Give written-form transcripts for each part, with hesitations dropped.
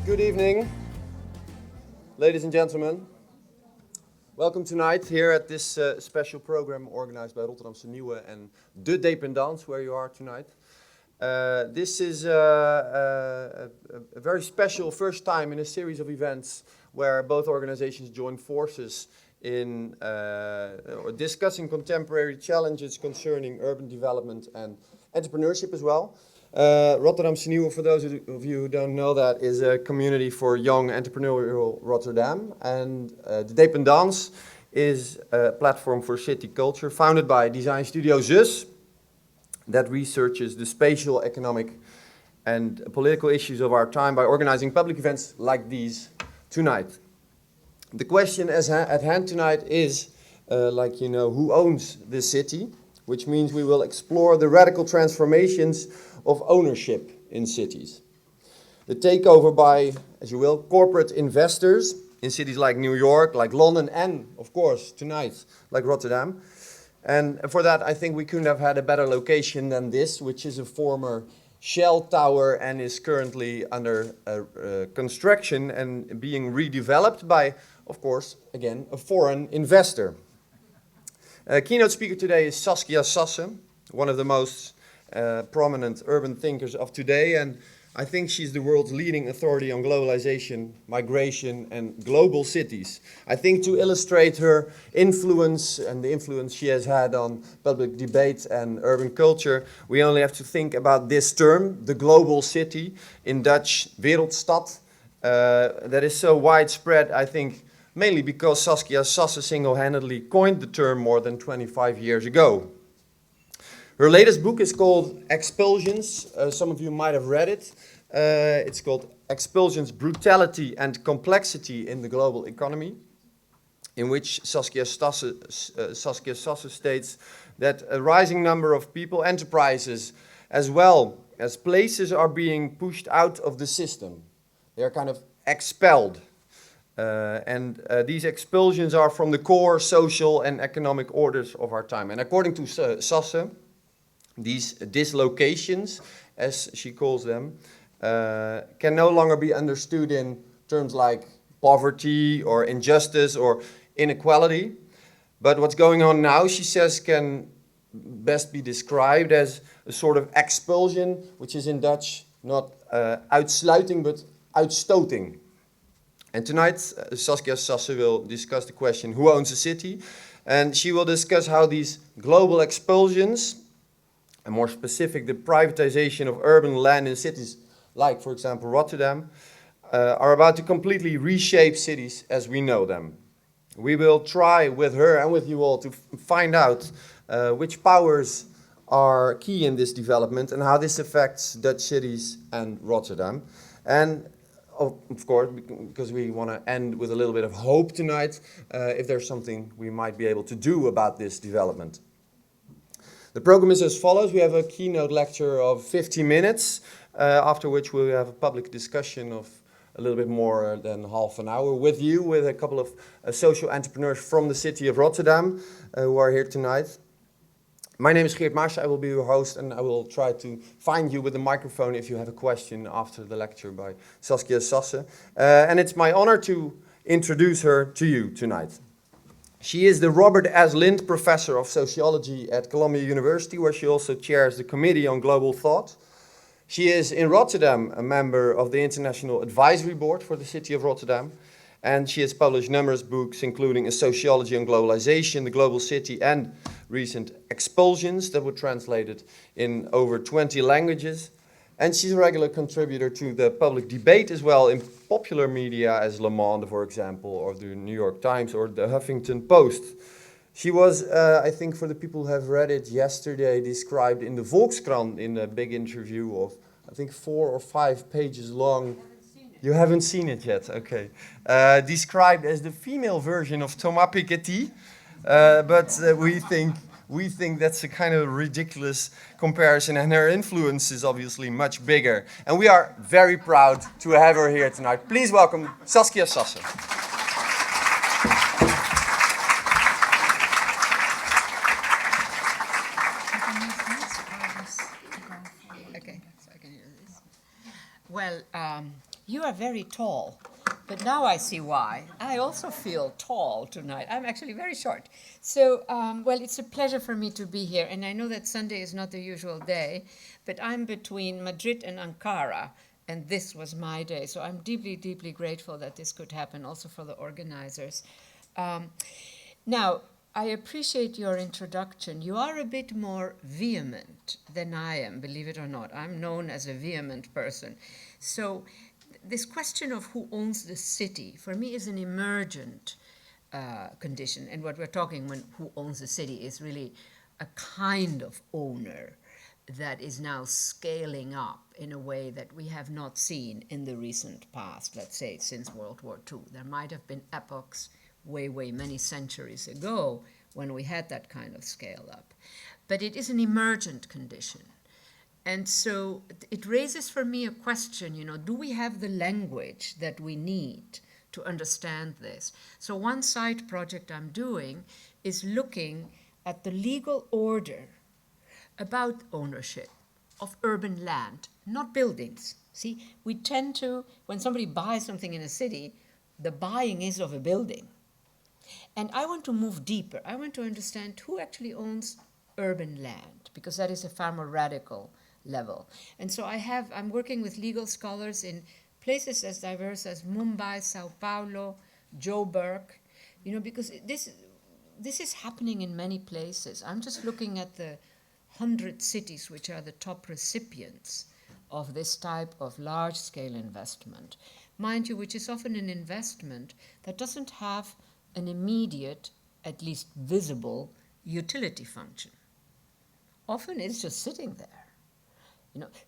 Good evening, ladies and gentlemen. Welcome tonight here at this special program organized by Nieuwe and Dépendance, where you are tonight. This is a very special first time in a series of events where both organizations join forces in discussing contemporary challenges concerning urban development and entrepreneurship as well. Nieuwe, for those of you who don't know that, is a community for young entrepreneurial Rotterdam, and the Dépendance is a platform for city culture founded by design studio Zus that researches the spatial, economic and political issues of our time by organizing public events like these tonight. The question at hand tonight is, who owns the city? Which means we will explore the radical transformations of ownership in cities. The takeover by, as you will, corporate investors in cities like New York, like London, and, of course, tonight, like Rotterdam. And for that, I think we couldn't have had a better location than this, which is a former Shell tower and is currently under construction and being redeveloped by, of course, again, a foreign investor. Keynote speaker today is Saskia Sassen, one of the most prominent urban thinkers of today, and I think she's the world's leading authority on globalization, migration, and global cities. I think to illustrate her influence and the influence she has had on public debate and urban culture, we only have to think about this term, the global city, in Dutch, wereldstad, that is so widespread, I think, mainly because Saskia Sassen single-handedly coined the term more than 25 years ago. Her latest book is called Expulsions. Some of you might have read it. It's called Expulsions, Brutality and Complexity in the Global Economy, in which Saskia Sassen states that a rising number of people, enterprises, as well as places are being pushed out of the system. They are kind of expelled. These expulsions are from the core social and economic orders of our time. And according to Sassen, these dislocations, as she calls them, can no longer be understood in terms like poverty or injustice or inequality. But what's going on now, she says, can best be described as a sort of expulsion, which is in Dutch not uitsluiting, but uitstoting. And tonight, Saskia Sassen will discuss the question, who owns a city? And she will discuss how these global expulsions, and more specific, the privatization of urban land in cities like, for example, Rotterdam, are about to completely reshape cities as we know them. We will try with her and with you all to find out which powers are key in this development and how this affects Dutch cities and Rotterdam. And of course, because we want to end with a little bit of hope tonight, if there's something we might be able to do about this development. The program is as follows. We have a keynote lecture of 50 minutes, after which we'll have a public discussion of a little bit more than half an hour with you, with a couple of social entrepreneurs from the city of Rotterdam who are here tonight. My name is Geert Maars, I will be your host, and I will try to find you with a microphone if you have a question after the lecture by Saskia Sassen. And it's my honor to introduce her to you tonight. She is the Robert S. Lind Professor of Sociology at Columbia University, where she also chairs the Committee on Global Thought. She is in Rotterdam a member of the International Advisory Board for the City of Rotterdam, and she has published numerous books, including A Sociology on Globalization, The Global City, and recent Expulsions that were translated in over 20 languages. And she's a regular contributor to the public debate as well in popular media as Le Monde, for example, or the New York Times or the Huffington Post. She was, I think for the people who have read it yesterday, described in the Volkskrant in a big interview of, I think, 4 or 5 pages long. You haven't seen it yet, okay. Described as the female version of Thomas Piketty, but we think that's a kind of ridiculous comparison, and her influence is obviously much bigger. And we are very proud to have her here tonight. Please welcome Saskia Sassen. Okay, so I can hear this. Well, you are very tall, but now I see why. I also feel tall tonight. I'm actually very short. So, well, it's a pleasure for me to be here, and I know that Sunday is not the usual day, but I'm between Madrid and Ankara, and this was my day. So I'm deeply, deeply grateful that this could happen, also for the organizers. Now, I appreciate your introduction. You are a bit more vehement than I am, believe it or not. I'm known as a vehement person. So this question of who owns the city, for me, is an emergent condition. And what we're talking when who owns the city is really a kind of owner that is now scaling up in a way that we have not seen in the recent past, let's say since World War II. There might have been epochs way, way many centuries ago when we had that kind of scale up. But it is an emergent condition. And so it raises for me a question, do we have the language that we need to understand this? So one side project I'm doing is looking at the legal order about ownership of urban land, not buildings. See, we tend to, when somebody buys something in a city, the buying is of a building. And I want to move deeper. I want to understand who actually owns urban land, because that is a far more radical level. And so I'm working with legal scholars in places as diverse as Mumbai, Sao Paulo, Joburg, because this is happening in many places. I'm just looking at the 100 cities which are the top recipients of this type of large-scale investment. Mind you, which is often an investment that doesn't have an immediate, at least visible, utility function. Often it's just sitting there.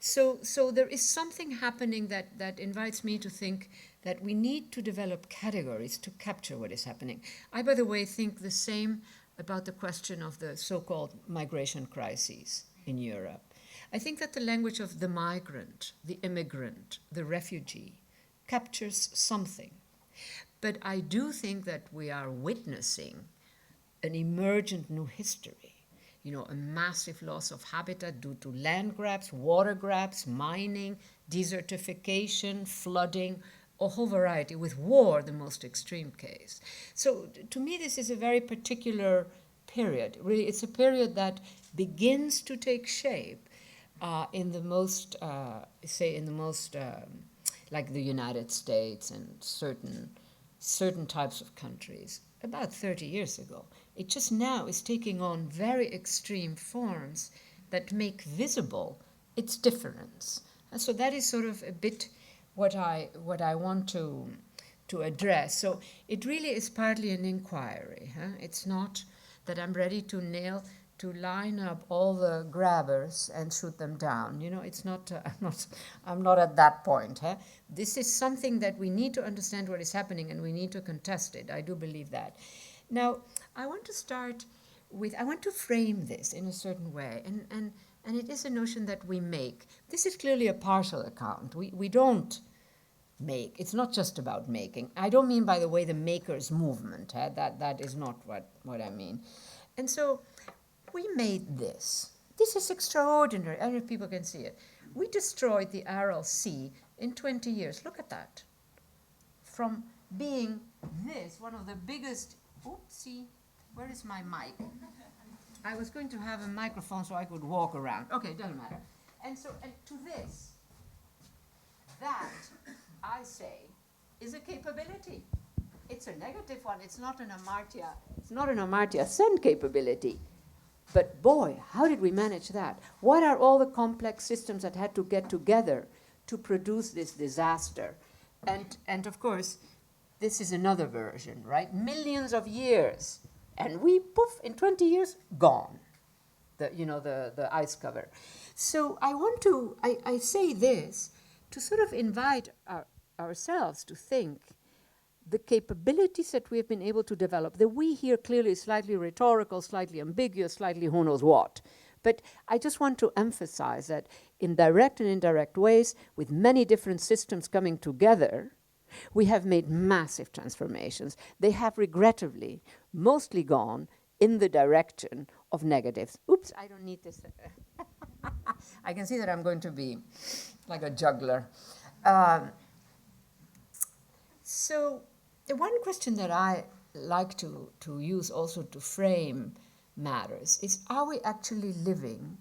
So there is something happening that invites me to think that we need to develop categories to capture what is happening. I, by the way, think the same about the question of the so-called migration crises in Europe. I think that the language of the migrant, the immigrant, the refugee captures something. But I do think that we are witnessing an emergent new history. A massive loss of habitat due to land grabs, water grabs, mining, desertification, flooding, a whole variety, with war the most extreme case. So to me, this is a very particular period. Really, it's a period that begins to take shape in the most, like the United States and certain types of countries, about 30 years ago. It just now is taking on very extreme forms that make visible its difference. And so that is sort of a bit what I want to address. So it really is partly an inquiry. It's not that I'm ready to line up all the grabbers and shoot them down. It's not. I'm not at that point. This is something that we need to understand what is happening, and we need to contest it. I do believe that. Now, I want to frame this in a certain way, and it is a notion that we make. This is clearly a partial account. We don't make. It's not just about making. I don't mean, by the way, the makers movement. That is not what I mean. And so we made this. This is extraordinary. I don't know if people can see it. We destroyed the Aral Sea in 20 years. Look at that. From being this, one of the biggest... Oopsie, where is my mic? I was going to have a microphone so I could walk around. Okay, doesn't matter. And to this, that, I say, is a capability. It's a negative one. It's not an Amartya Sen capability. But boy, how did we manage that? What are all the complex systems that had to get together to produce this disaster? And of course, this is another version, right? Millions of years. And we, poof, in 20 years, gone. The ice cover. So I say this to sort of invite ourselves to think the capabilities that we have been able to develop. The we here clearly is slightly rhetorical, slightly ambiguous, slightly who knows what. But I just want to emphasize that in direct and indirect ways, with many different systems coming together, we have made massive transformations. They have regrettably mostly gone in the direction of negatives. Oops, I don't need this. I can see that I'm going to be like a juggler. So the one question that I like to use also to frame matters is, are we actually living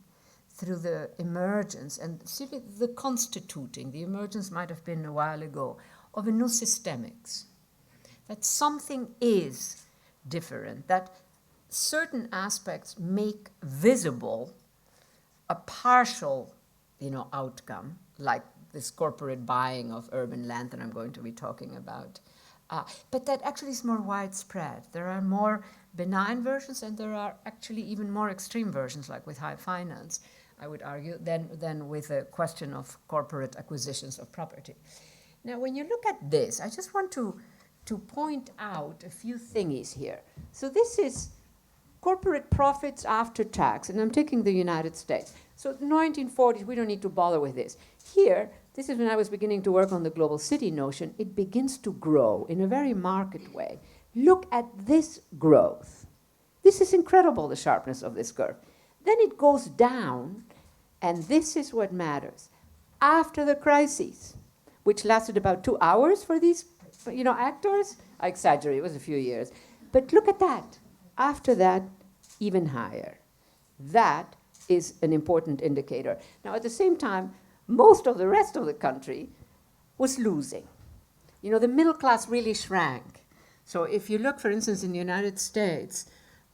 through the emergence and the constituting, the emergence might have been a while ago, of a new systemics, that something is different, that certain aspects make visible a partial, outcome, like this corporate buying of urban land that I'm going to be talking about. But that actually is more widespread. There are more benign versions, and there are actually even more extreme versions, like with high finance, I would argue, than with a question of corporate acquisitions of property. Now, when you look at this, I just want to point out a few thingies here. So this is corporate profits after tax, and I'm taking the United States. So 1940s, we don't need to bother with this. Here, this is when I was beginning to work on the global city notion. It begins to grow in a very marked way. Look at this growth. This is incredible, the sharpness of this curve. Then it goes down, and this is what matters. After the crises, which lasted about 2 hours for these, actors, I exaggerate, it was a few years. But look at that. After that, even higher. That is an important indicator. Now, at the same time, most of the rest of the country was losing. The middle class really shrank. So if you look, for instance, in the United States,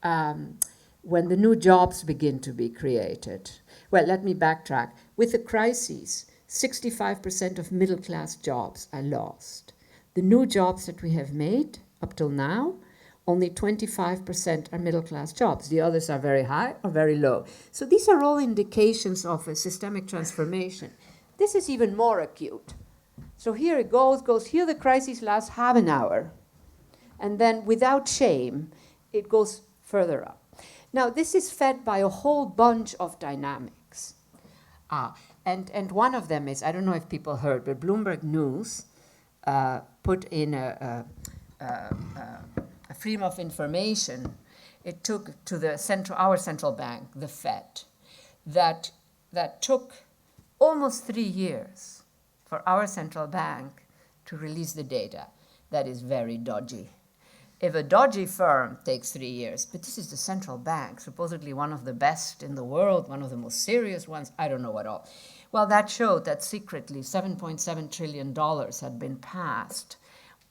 when the new jobs begin to be created, well, let me backtrack. With the crises, 65% of middle class jobs are lost. The new jobs that we have made up till now, only 25% are middle class jobs. The others are very high or very low. So these are all indications of a systemic transformation. This is even more acute. So here it goes. Here the crisis lasts half an hour. And then without shame, it goes further up. Now, this is fed by a whole bunch of dynamics. And one of them is, I don't know if people heard, but Bloomberg News put in a freedom of information. It took to our central bank, the Fed, that took almost 3 years for our central bank to release the data. That is very dodgy. If a dodgy firm takes 3 years, but this is the central bank, supposedly one of the best in the world, one of the most serious ones, I don't know what all. Well, that showed that secretly $7.7 trillion had been passed,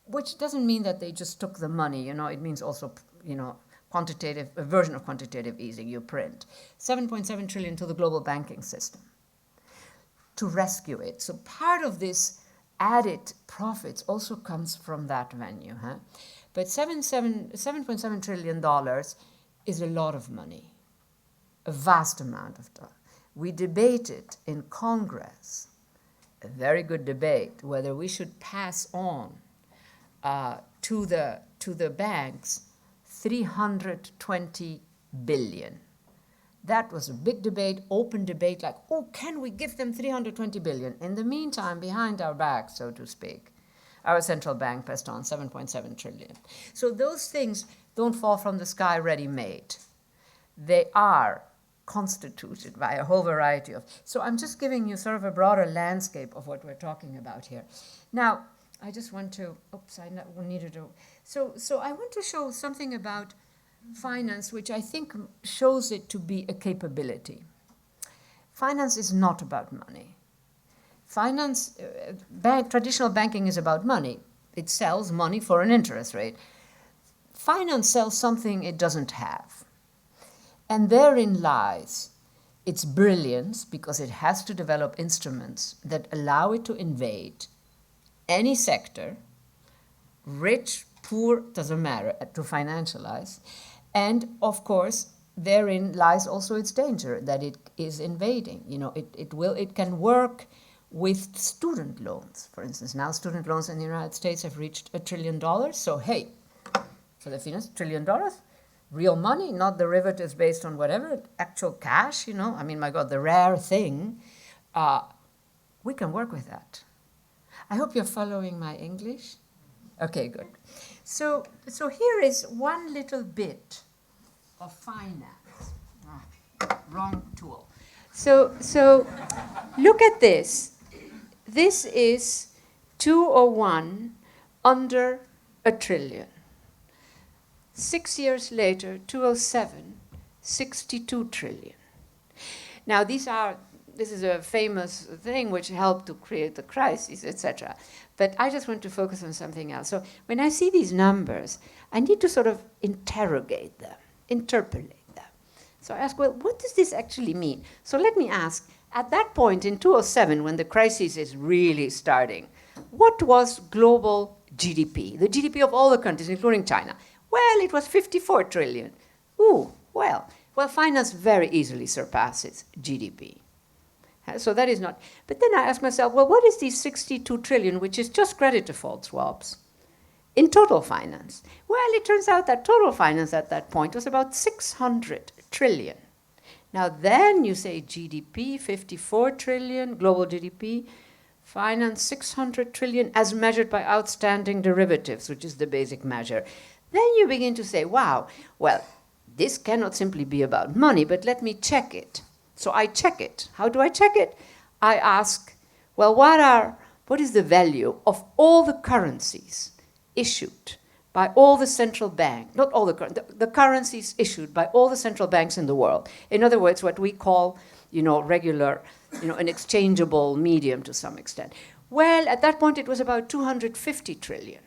which doesn't mean that they just took the money. It means also, a version of quantitative easing, you print. 7.7 trillion to the global banking system to rescue it. So part of this added profits also comes from that venue. But $7.7 trillion is a lot of money, a vast amount of time. We debated in Congress, a very good debate, whether we should pass on to the banks 320 billion. That was a big debate, open debate, like, can we give them 320 billion? In the meantime, behind our backs, so to speak, our central bank passed on 7.7 trillion. So those things don't fall from the sky ready-made. They are constituted by a whole variety of. So I'm just giving you sort of a broader landscape of what we're talking about here. Now, I just want to, needed to. So I want to show something about finance, which I think shows it to be a capability. Finance is not about money. Finance, traditional banking is about money. It sells money for an interest rate. Finance sells something it doesn't have. And therein lies its brilliance, because it has to develop instruments that allow it to invade any sector, rich, poor, doesn't matter, to financialize. And of course, therein lies also its danger, that it is invading. It can work with student loans. For instance, now student loans in the United States have reached $1 trillion. So hey, Filipinos, $1 trillion, real money, not derivatives based on whatever, actual cash, my God, the rare thing. We can work with that. I hope you're following my English. Okay, good. So here is one little bit of finance. Wrong tool. So look at this. This is 201 under $1 trillion. 6 years later, 2007, 62 trillion. Now this is a famous thing which helped to create the crisis, etc. But I just want to focus on something else. So when I see these numbers, I need to sort of interrogate them, interpolate them. So I ask, well, what does this actually mean? So let me ask, at that point in 2007, when the crisis is really starting, what was global GDP, the GDP of all the countries, including China? Well, it was 54 trillion. Ooh, well, finance very easily surpasses GDP. So that is not. But then I ask myself, well, what is these 62 trillion, which is just credit default swaps, in total finance? Well, it turns out that total finance at that point was about 600 trillion. Now then you say GDP, 54 trillion, global GDP, finance 600 trillion as measured by outstanding derivatives, which is the basic measure. Then you begin to say, wow, well, this cannot simply be about money, but let me check it. So I check it. How do I check it? I ask, well, what is the value of all the currencies issued by all the central banks, not all the currencies issued by all the central banks in the world. In other words, what we call, regular, an exchangeable medium to some extent. Well, at that point, it was about 250 trillion.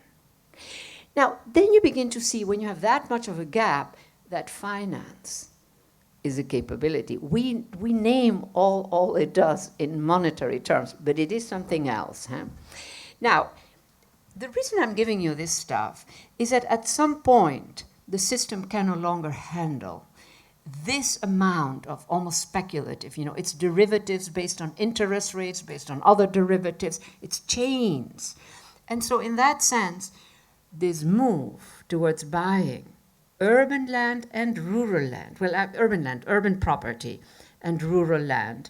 Now, then you begin to see, when you have that much of a gap, that finance is a capability. We name all it does in monetary terms, but it is something else. Now, the reason I'm giving you this stuff is that at some point, the system can no longer handle this amount of almost speculative, it's derivatives based on interest rates, based on other derivatives, it's chains. And so in that sense, this move towards buying urban land and rural land, urban land, urban property and rural land,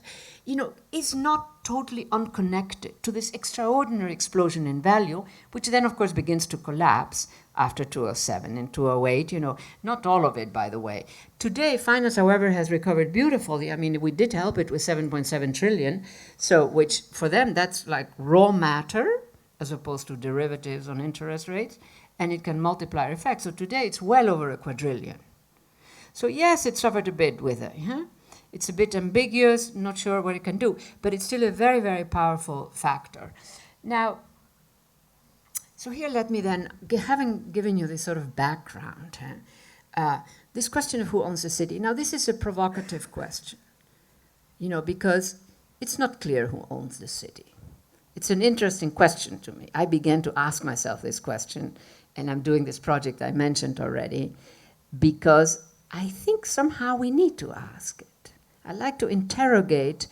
is not totally unconnected to this extraordinary explosion in value, which then, of course, begins to collapse after 2007 and 2008, not all of it, by the way. Today, finance, however, has recovered beautifully. I mean, we did help it with 7.7 trillion, so which for them, that's like raw matter, as opposed to derivatives on interest rates, and it can multiply effects. So today it's well over a quadrillion. So yes, it suffered a bit with it. It's a bit ambiguous, not sure what it can do, but it's still a very, very powerful factor. Now, so here let me then, having given you this sort of background, this question of who owns the city. Now this is a provocative question, because it's not clear who owns the city. It's an interesting question to me. I began to ask myself this question, and I'm doing this project I mentioned already, because I think somehow we need to ask it. I like to interrogate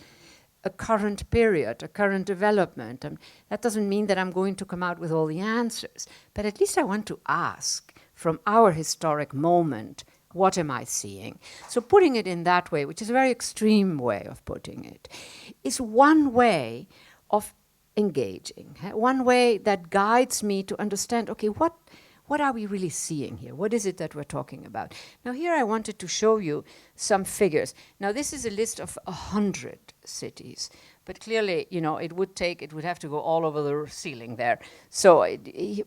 a current period, a current development. That doesn't mean that I'm going to come out with all the answers, but at least I want to ask from our historic moment, what am I seeing? So putting it in that way, which is a very extreme way of putting it, is one way of engaging, one way that guides me to understand, okay, what are we really seeing here? What is it that we're talking about? Now here I wanted to show you some figures. Now this is a list of 100 cities, but clearly, it would have to go all over the ceiling there. So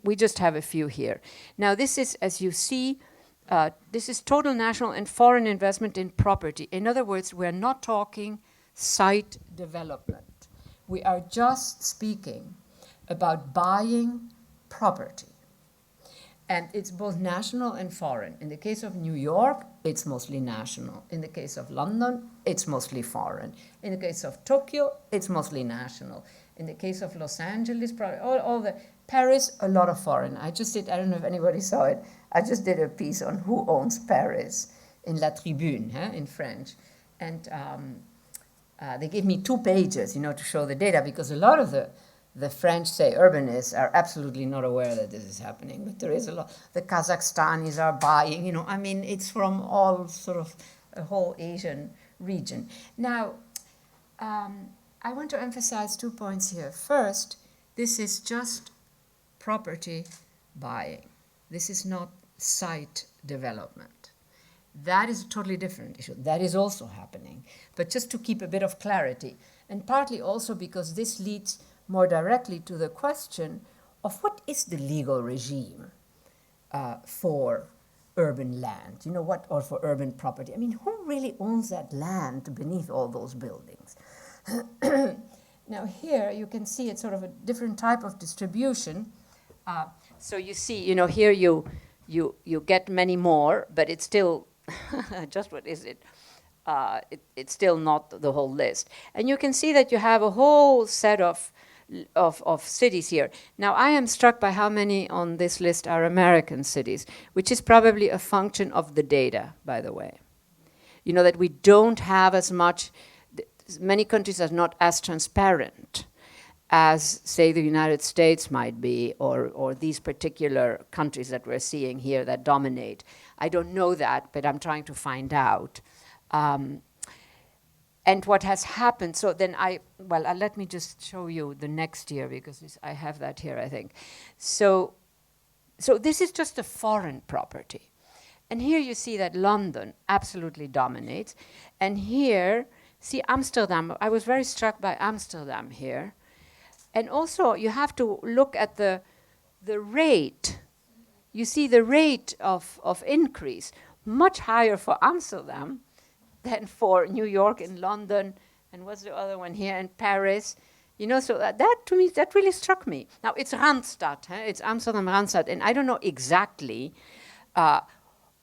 we just have a few here. Now this is, as you see, this is total national and foreign investment in property. In other words, we're not talking site development. We are just speaking about buying property. And it's both national and foreign. In the case of New York, it's mostly national. In the case of London, it's mostly foreign. In the case of Tokyo, it's mostly national. In the case of Los Angeles, probably all the Paris, a lot of foreign. I don't know if anybody saw it, I just did a piece on who owns Paris in La Tribune, in French. And they gave me 2 pages, to show the data, because a lot of the French, say, urbanists are absolutely not aware that this is happening, but there is a lot. The Kazakhstanis are buying, it's from all sort of a whole Asian region. Now, I want to emphasize 2 points here. First, this is just property buying. This is not site development. That is a totally different issue. That is also happening. But just to keep a bit of clarity, and partly also because this leads more directly to the question, of what is the legal regime for urban land, or for urban property. I mean, who really owns that land beneath all those buildings? Now here you can see it's sort of a different type of distribution. So you see, here you get many more, but it's still, just what is it? It's still not the whole list. And you can see that you have a whole set of cities here. Now, I am struck by how many on this list are American cities, which is probably a function of the data, by the way. That we don't have as much, many countries are not as transparent as, say, the United States might be, or these particular countries that we're seeing here that dominate. I don't know that, but I'm trying to find out. And what has happened, so then let me just show you the next year, because I have that here, I think. So this is just a foreign property. And here you see that London absolutely dominates. And here, see Amsterdam, I was very struck by Amsterdam here. And also you have to look at the rate. You see the rate of increase, much higher for Amsterdam than for New York and London, and what's the other one here, in Paris. So that to me, that really struck me. Now, it's Randstad, it's Amsterdam Randstad, and I don't know exactly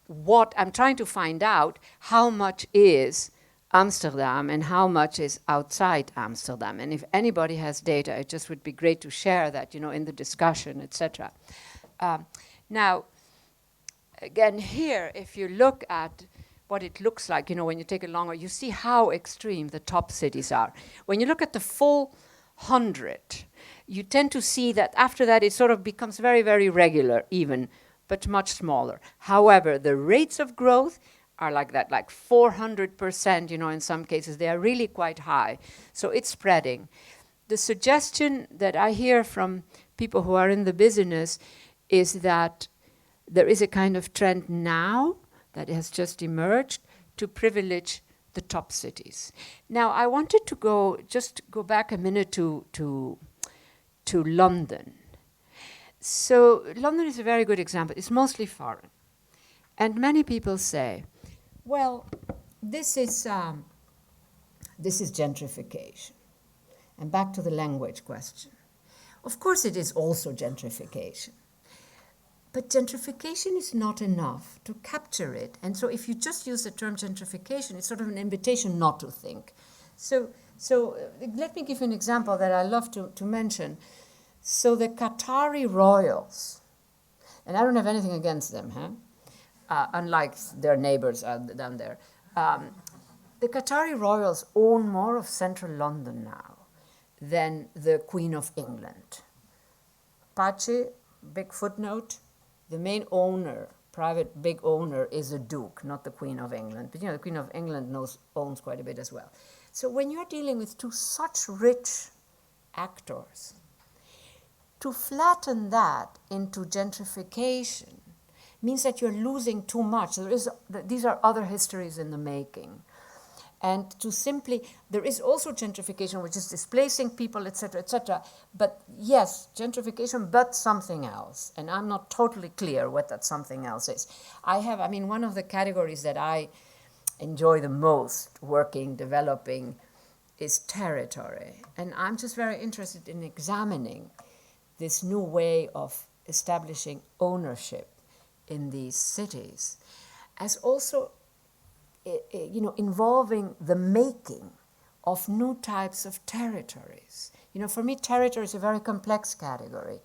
what, I'm trying to find out how much is Amsterdam and how much is outside Amsterdam. And if anybody has data, it just would be great to share that, in the discussion, etc. Now, again, here, if you look at what it looks like, when you take it longer, you see how extreme the top cities are. When you look at the full 100, you tend to see that after that it sort of becomes very, very regular even, but much smaller. However, the rates of growth are like that, like 400%, in some cases. They are really quite high. So it's spreading. The suggestion that I hear from people who are in the business is that there is a kind of trend now that has just emerged to privilege the top cities. Now, I wanted to go back a minute to London. So London is a very good example. It's mostly foreign. And many people say, well, this is gentrification. And back to the language question. Of course it is also gentrification. But gentrification is not enough to capture it. And so if you just use the term gentrification, it's sort of an invitation not to think. So let me give you an example that I love to mention. So the Qatari royals, and I don't have anything against them, unlike their neighbors down there. The Qatari royals own more of central London now than the Queen of England. Pace, big footnote, the main owner, private big owner, is a duke, not the Queen of England. But the Queen of England owns quite a bit as well. So when you're dealing with two such rich actors, to flatten that into gentrification means that you're losing too much. These are other histories in the making. And there is also gentrification, which is displacing people, etc., etc. But yes, gentrification, but something else. And I'm not totally clear what that something else is. One of the categories that I enjoy the most developing, is territory. And I'm just very interested in examining this new way of establishing ownership in these cities, as also involving the making of new types of territories. For me, territory is a very complex category.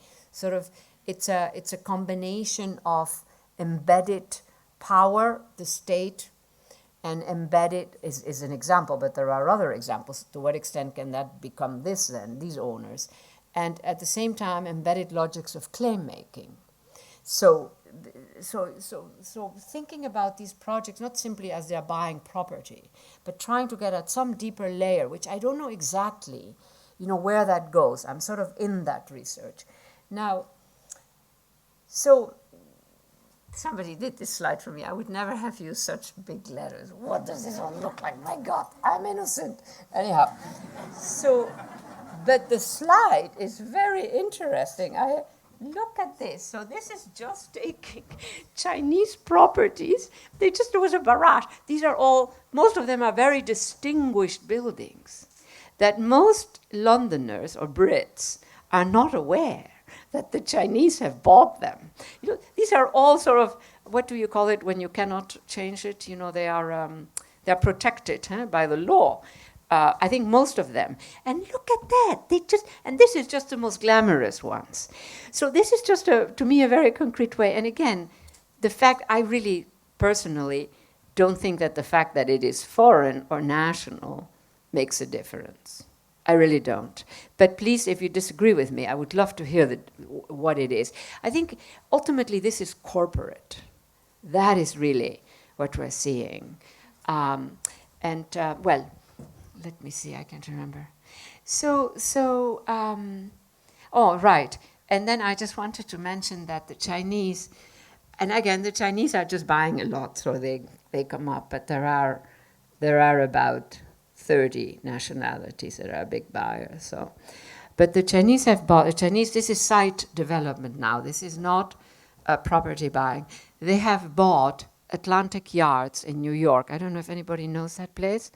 It's a combination of embedded power, the state, and embedded is an example, but there are other examples. To what extent can that become these owners? And at the same time, embedded logics of claim making. So thinking about these projects not simply as they're buying property, but trying to get at some deeper layer, which I don't know exactly, where that goes. I'm sort of in that research. Now, so somebody did this slide for me. I would never have used such big letters. What does this one look like? My God, I'm innocent. Anyhow, but the slide is very interesting. look at this. So this is just taking Chinese properties. There was a barrage. These are all, most of them are very distinguished buildings that most Londoners or Brits are not aware that the Chinese have bought them. These are all sort of, what do you call it when you cannot change it? They're protected by the law. I think most of them. And look at that. And this is just the most glamorous ones. So this is just, to me, a very concrete way. And again, the fact, I really personally don't think that the fact that it is foreign or national makes a difference. I really don't. But please, if you disagree with me, I would love to hear what it is. I think ultimately this is corporate. That is really what we're seeing. Let me see, I can't remember. Right. And then I just wanted to mention that the Chinese, and again, the Chinese are just buying a lot, so they come up, but there are about 30 nationalities that are big buyers. So, but the Chinese have bought, this is site development now, this is not property buying. They have bought Atlantic Yards in New York. I don't know if anybody knows that place.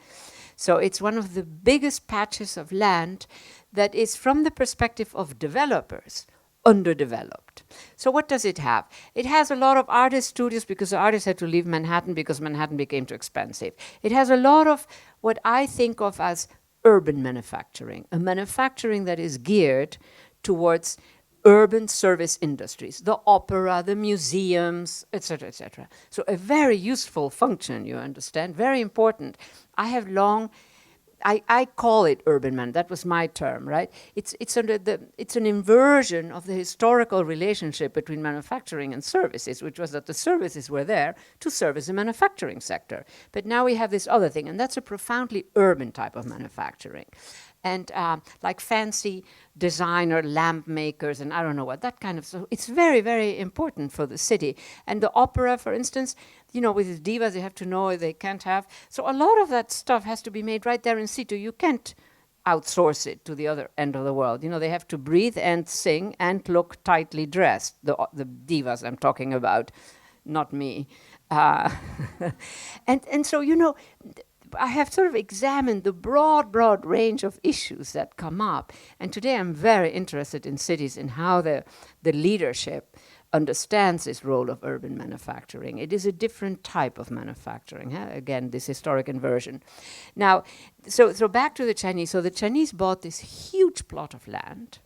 So it's one of the biggest patches of land that is, from the perspective of developers, underdeveloped. So what does it have? It has a lot of artist studios because the artists had to leave Manhattan because Manhattan became too expensive. It has a lot of what I think of as urban manufacturing, a manufacturing that is geared towards urban service industries, the opera, the museums, etc., etc. So a very useful function, you understand, very important. I call it urban man. That was my term, right? It's an inversion of the historical relationship between manufacturing and services, which was that the services were there to service the manufacturing sector. But now we have this other thing, and that's a profoundly urban type of manufacturing. And like fancy designer lamp makers and I don't know what, that kind of stuff. It's very, very important for the city. And the opera, for instance, with the divas, they have to know they can't have. So a lot of that stuff has to be made right there in situ. You can't outsource it to the other end of the world. They have to breathe and sing and look tightly dressed. The divas I'm talking about, not me. And so, I have sort of examined the broad range of issues that come up. And today I'm very interested in cities and how the leadership understands this role of urban manufacturing. It is a different type of manufacturing. Again, this historic inversion. Now, so back to the Chinese. So the Chinese bought this huge plot of land,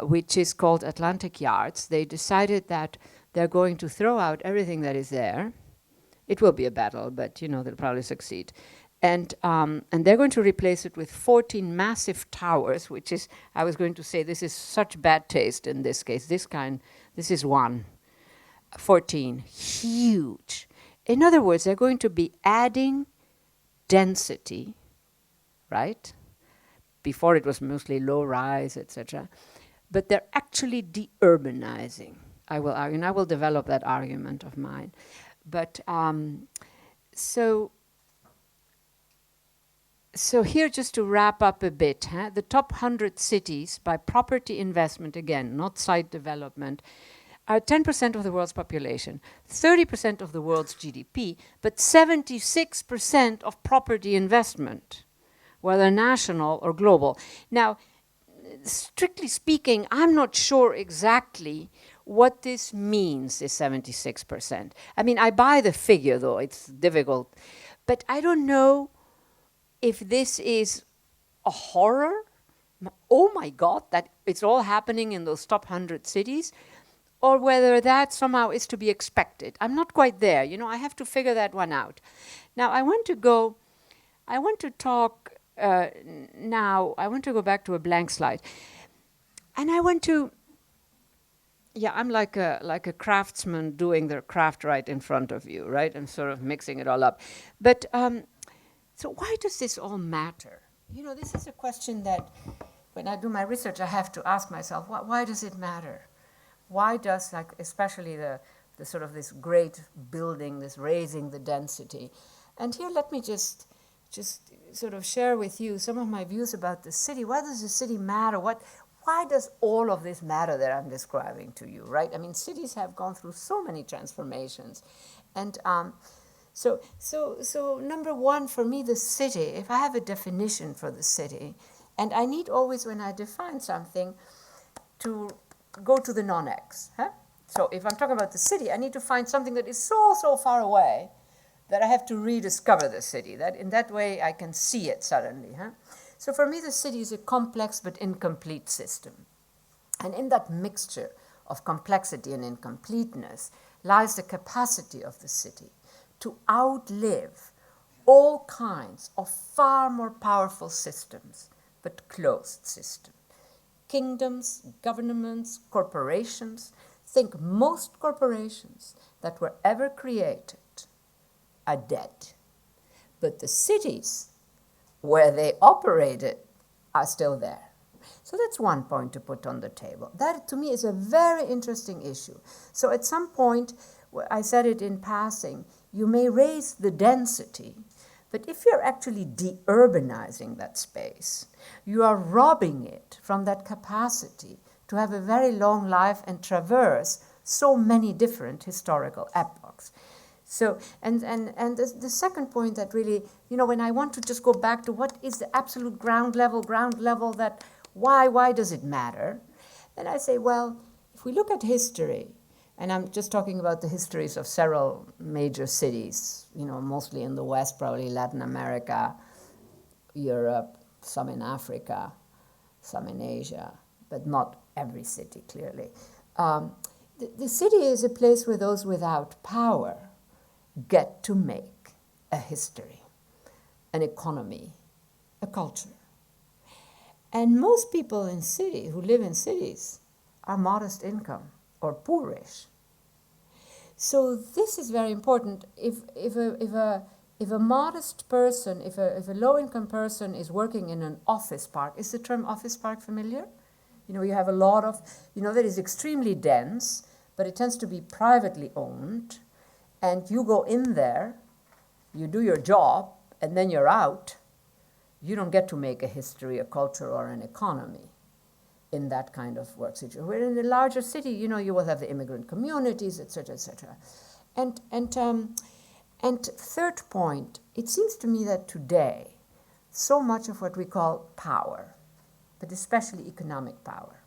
which is called Atlantic Yards. They decided that they're going to throw out everything that is there. It will be a battle, but they'll probably succeed. And they're going to replace it with 14 massive towers, which is, I was going to say, this is such bad taste in this case. This is one. 14, huge. In other words, they're going to be adding density, right? Before it was mostly low rise, etc. But they're actually de-urbanizing. I will argue, and I will develop that argument of mine. But so here, just to wrap up a bit, the top 100 cities by property investment, again, not site development, are 10% of the world's population, 30% of the world's GDP, but 76% of property investment, whether national or global. Now, strictly speaking, I'm not sure exactly what this means, is 76%. I mean, I buy the figure, though. It's difficult. But I don't know if this is a horror. Oh, my God, that it's all happening in those top 100 cities, or whether that somehow is to be expected. I'm not quite there. I have to figure that one out. Now, I want to go back to a blank slide. And I want to... Yeah, I'm like a craftsman doing their craft right in front of you, right? And sort of mixing it all up. But so why does this all matter? This is a question that when I do my research, I have to ask myself, why does it matter? Why does, especially the sort of this great building, this raising the density? And here, let me just sort of share with you some of my views about the city. Why does the city matter? why does all of this matter that I'm describing to you, right? I mean, cities have gone through so many transformations. And so number one, for me, the city, if I have a definition for the city, and I need always, when I define something, to go to the non-X. Huh? So if I'm talking about the city, I need to find something that is so far away that I have to rediscover the city. That in that way I can see it suddenly. Huh? So for me, the city is a complex but incomplete system. And in that mixture of complexity and incompleteness lies the capacity of the city to outlive all kinds of far more powerful systems, but closed systems. Kingdoms, governments, corporations. Think most corporations that were ever created are dead. But the cities where they operated are still there. So that's one point to put on the table. That, to me, is a very interesting issue. So at some point, I said it in passing, you may raise the density, but if you're actually de-urbanizing that space, you are robbing it from that capacity to have a very long life and traverse so many different historical epochs. So, and the second point that really, when I want to just go back to what is the absolute ground level that, why does it matter? Then I say, well, if we look at history, and I'm just talking about the histories of several major cities, mostly in the West, probably Latin America, Europe, some in Africa, some in Asia, but not every city, clearly. The city is a place where those without power get to make a history, an economy, a culture. And most people in cities, who live in cities, are modest income or poorish. So this is very important. If a modest person, if a low-income person is working in an office park, is the term office park familiar? You have a lot of, that is extremely dense, but it tends to be privately owned, and you go in there, you do your job, and then you're out. You don't get to make a history, a culture, or an economy in that kind of work situation. Where in a larger city, you will have the immigrant communities, et cetera, et cetera. And third point, it seems to me that today, so much of what we call power, but especially economic power,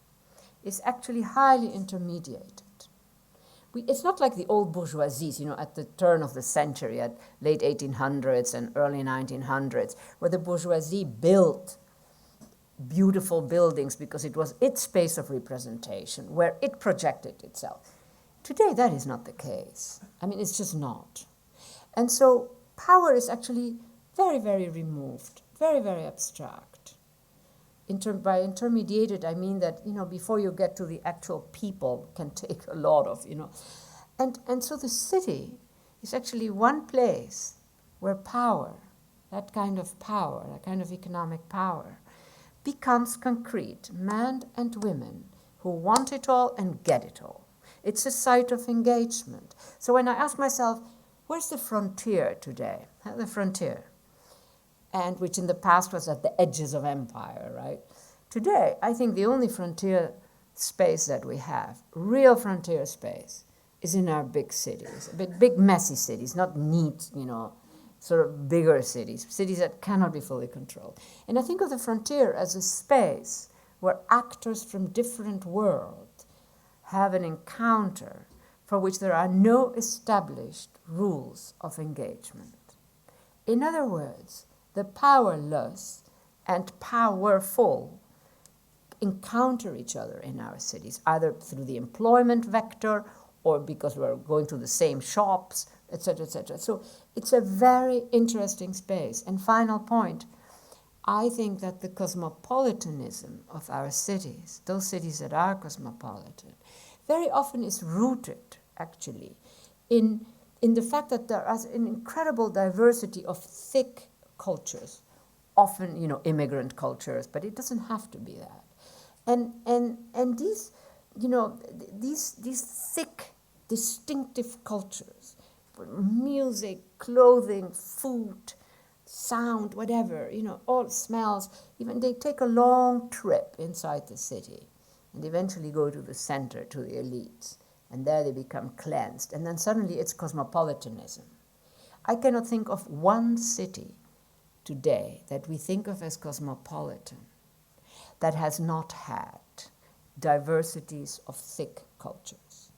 is actually highly intermediated. It's not like the old bourgeoisies, at the turn of the century, at late 1800s and early 1900s, where the bourgeoisie built beautiful buildings because it was its space of representation, where it projected itself. Today, that is not the case. I mean, it's just not. And so power is actually very, very removed, very, very abstract. By intermediated, I mean that, before you get to the actual people, can take a lot of, And so the city is actually one place where power, that kind of economic power, becomes concrete, men and women who want it all and get it all. It's a site of engagement. So when I ask myself, where's the frontier today? The frontier. And which in the past was at the edges of empire, right? Today, I think the only frontier space that we have, real frontier space, is in our big cities, big messy cities, not neat, sort of bigger cities that cannot be fully controlled. And I think of the frontier as a space where actors from different worlds have an encounter for which there are no established rules of engagement. In other words, the powerless and powerful encounter each other in our cities, either through the employment vector or because we're going to the same shops, etc., etc. So it's a very interesting space. And final point, I think that the cosmopolitanism of our cities, those cities that are cosmopolitan, very often is rooted, actually, in the fact that there is an incredible diversity of thick cultures, often, immigrant cultures, but it doesn't have to be that. And these, these thick, distinctive cultures, music, clothing, food, sound, whatever, all smells. Even they take a long trip inside the city and eventually go to the center, to the elites. And there they become cleansed. And then suddenly it's cosmopolitanism. I cannot think of one city today that we think of as cosmopolitan that has not had diversities of thick cultures.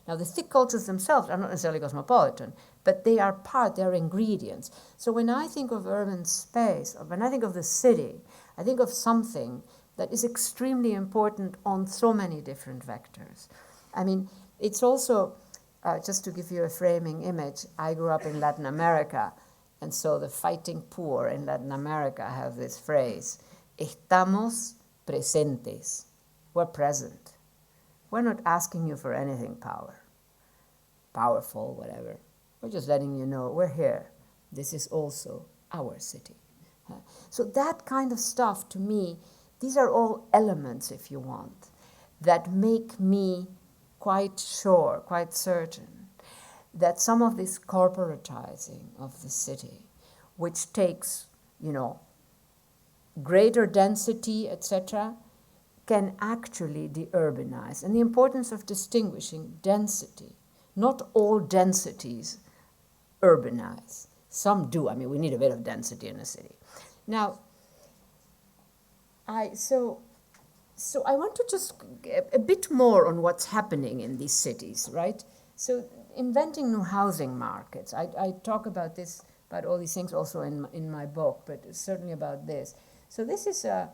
Now, the thick cultures themselves are not necessarily cosmopolitan, but they are they're ingredients. So when I think of urban space, or when I think of the city, I think of something that is extremely important on so many different vectors. I mean, it's also, just to give you a framing image, I grew up in Latin America, and so the fighting poor in Latin America have this phrase, estamos presentes. We're present. We're not asking you for anything powerful, whatever. We're just letting you know we're here. This is also our city. So that kind of stuff, to me, these are all elements, if you want, that make me quite sure, quite certain, that some of this corporatizing of the city, which takes, greater density, etc., can actually de-urbanize. And the importance of distinguishing density. Not all densities urbanize. Some do. I mean, we need a bit of density in a city. Now, so I want to just get a bit more on what's happening in these cities, right? So inventing new housing markets. I talk about this, about all these things also in my book, but certainly about this. So this is a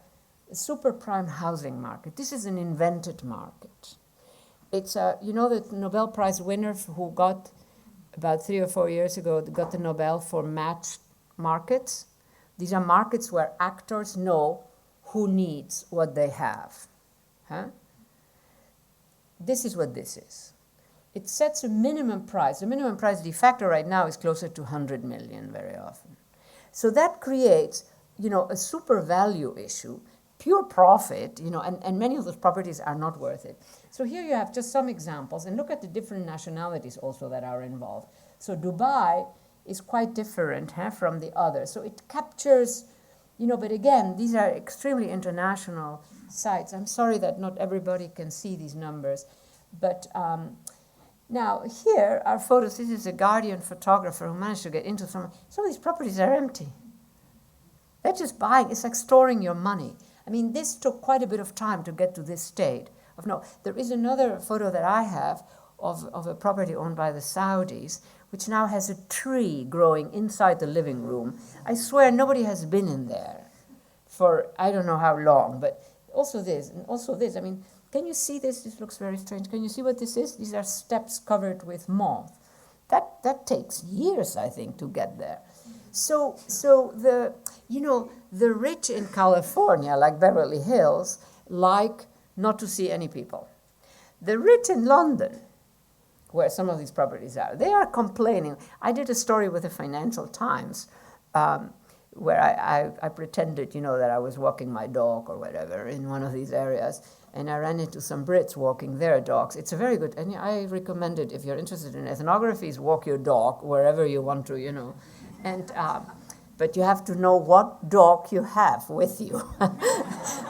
super prime housing market. This is an invented market. It's the Nobel Prize winner who got, about 3 or 4 years ago, got the Nobel for matched markets. These are markets where actors know who needs what they have. This is what this is. It sets a minimum price. The minimum price de facto right now is closer to 100 million very often. So that creates, a super value issue, pure profit, and many of those properties are not worth it. So here you have just some examples, and look at the different nationalities also that are involved. So Dubai is quite different from the others. So it captures, but again, these are extremely international sites. I'm sorry that not everybody can see these numbers, but now here are photos. This is a Guardian photographer who managed to get into some of these properties are empty. They're just buying. It's like storing your money. I mean, this took quite a bit of time to get to this state. There is another photo that I have of a property owned by the Saudis, which now has a tree growing inside the living room. I swear nobody has been in there for I don't know how long, but also this, and also this. I mean, can you see this? This looks very strange. Can you see what this is? These are steps covered with moss. That takes years, I think, to get there. So the rich in California, like Beverly Hills, like not to see any people. The rich in London, where some of these properties are, they are complaining. I did a story with the Financial Times where I pretended, that I was walking my dog or whatever in one of these areas, and I ran into some Brits walking their dogs. It's a very good, and I recommend it if you're interested in ethnographies, walk your dog wherever you want to, And, but you have to know what dog you have with you.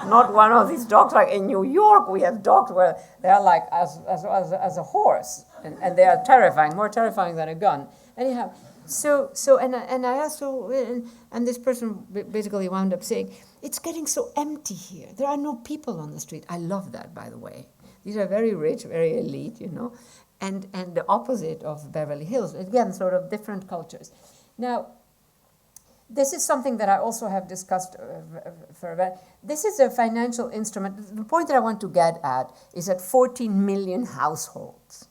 Not one of these dogs, like in New York, we have dogs where they are like as a horse, and they are terrifying, more terrifying than a gun. Anyhow, and I asked, and this person basically wound up saying, it's getting so empty here. There are no people on the street. I love that, by the way. These are very rich, very elite, and the opposite of Beverly Hills. Again, sort of different cultures. Now, this is something that I also have discussed further. This is a financial instrument. The point that I want to get at is that 14 million households.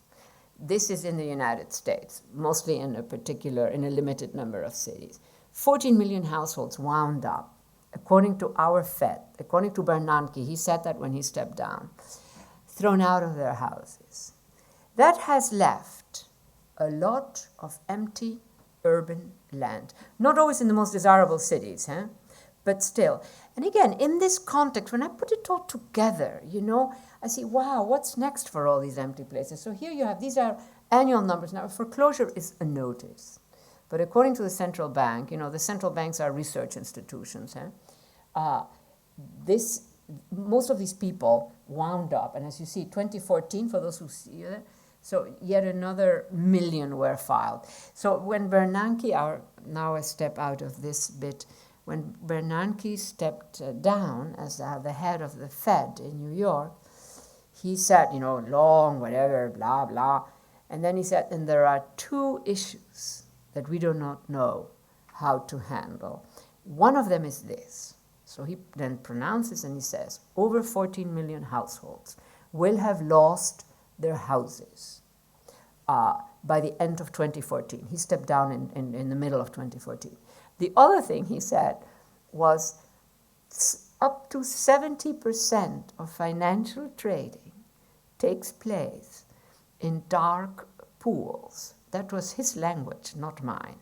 This is in the United States, mostly in a limited number of cities. 14 million households wound up, according to our Fed, according to Bernanke, he said that when he stepped down, thrown out of their houses. That has left a lot of empty urban land. Not always in the most desirable cities, but still. And again, in this context, when I put it all together, I see, wow, what's next for all these empty places? So here you have, these are annual numbers. Now, foreclosure is a notice. but according to the central bank, the central banks are research institutions, most of these people wound up, and as you see, 2014, for those who see it, so yet another million were filed. So when Bernanke, now I step out of this bit, when Bernanke stepped down as the head of the Fed in New York, he said, long, whatever, blah, blah. And then he said, and there are two issues that we do not know how to handle. One of them is this. So he then pronounces and he says, over 14 million households will have lost their houses by the end of 2014. He stepped down in the middle of 2014. The other thing he said was up to 70% of financial trading takes place in dark pools. That was his language, not mine.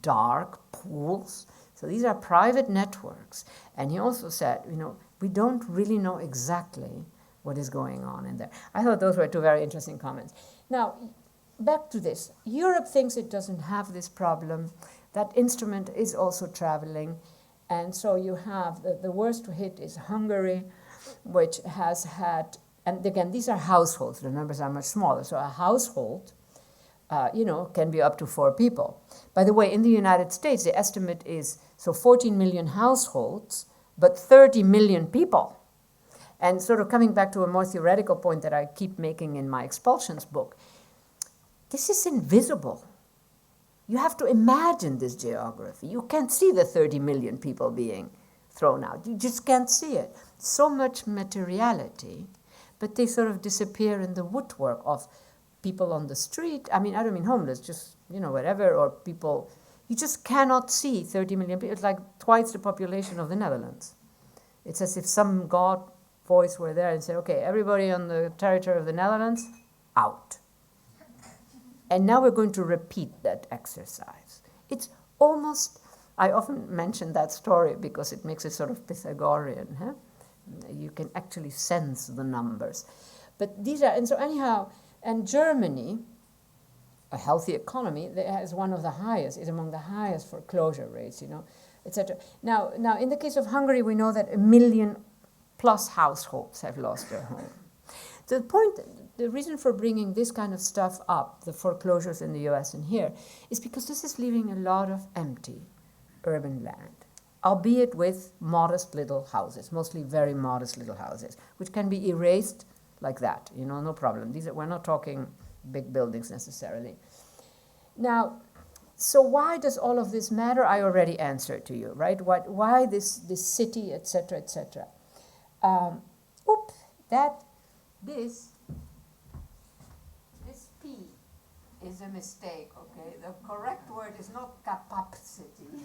Dark pools. So these are private networks. And he also said, we don't really know exactly what is going on in there. I thought those were two very interesting comments. Now, back to this. Europe thinks it doesn't have this problem. That instrument is also traveling. And so you have, the worst hit is Hungary, which has had, and again, these are households. The numbers are much smaller. So a household, can be up to 4 people. By the way, in the United States, the estimate is 14 million households, but 30 million people. And sort of coming back to a more theoretical point that I keep making in my expulsions book, this is invisible. You have to imagine this geography. You can't see the 30 million people being thrown out. You just can't see it. So much materiality, but they sort of disappear in the woodwork of people on the street. I don't mean homeless, just, whatever, or people. You just cannot see 30 million people. It's like twice the population of the Netherlands. It's as if some God voice were there and said, okay, everybody on the territory of the Netherlands, out. And now we're going to repeat that exercise. It's almost, I often mention that story because it makes it sort of Pythagorean. You can actually sense the numbers. But these are, and so anyhow, and Germany, a healthy economy, is one of the highest, is among the highest foreclosure rates, etc. Now, in the case of Hungary, we know that 1 million plus households have lost their home. So the reason for bringing this kind of stuff up, the foreclosures in the US and here, is because this is leaving a lot of empty urban land, albeit with modest little houses, mostly very modest little houses, which can be erased like that, no problem. We're not talking big buildings necessarily. Now, so why does all of this matter? I already answered to you, right? Why this city, etc., etc. This P is a mistake, okay? The correct word is not capacity.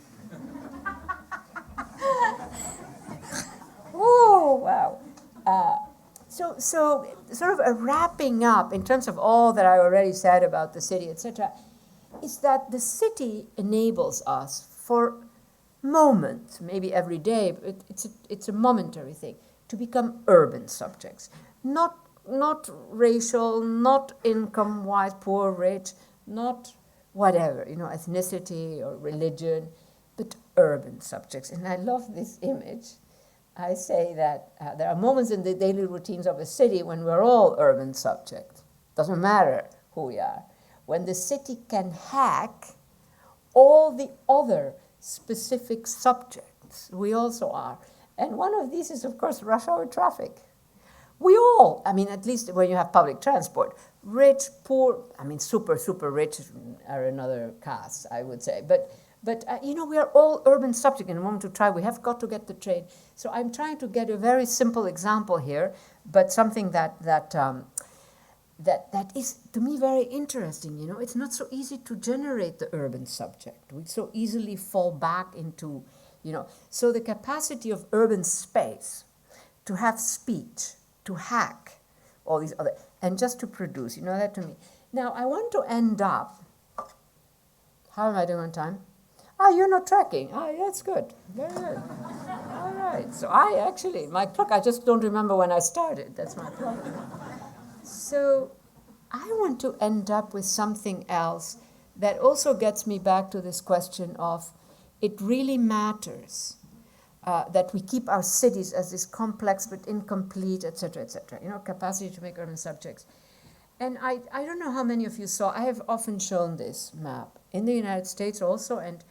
Oh, wow. So sort of a wrapping up in terms of all that I already said about the city, etc., is that the city enables us for moments, maybe every day, but it's a momentary thing, to become urban subjects. Not racial, not income-wise, poor, rich, not whatever, ethnicity or religion, but urban subjects. And I love this image. I say that there are moments in the daily routines of a city when we're all urban subjects. Doesn't matter who we are. When the city can hack all the other specific subjects, we also are. And one of these is, of course, rush hour traffic. We all, at least when you have public transport, rich, poor, super, super rich are another caste, I would say. But we are all urban subject in a moment to try. We have got to get the train. So I'm trying to get a very simple example here, but something that is, to me, very interesting. It's not so easy to generate the urban subject. We so easily fall back into, So the capacity of urban space to have speech, to hack, all these other, and just to produce, that to me. Now, I want to end up, how am I doing on time? You're not tracking. That's good. Very good. All right. So my clock, I just don't remember when I started. That's my problem. So I want to end up with something else that also gets me back to this question of it really matters that we keep our cities as this complex but incomplete, etc., etc. You know, capacity to make urban subjects. And I don't know how many of you saw, I have often shown this map in the United States also, and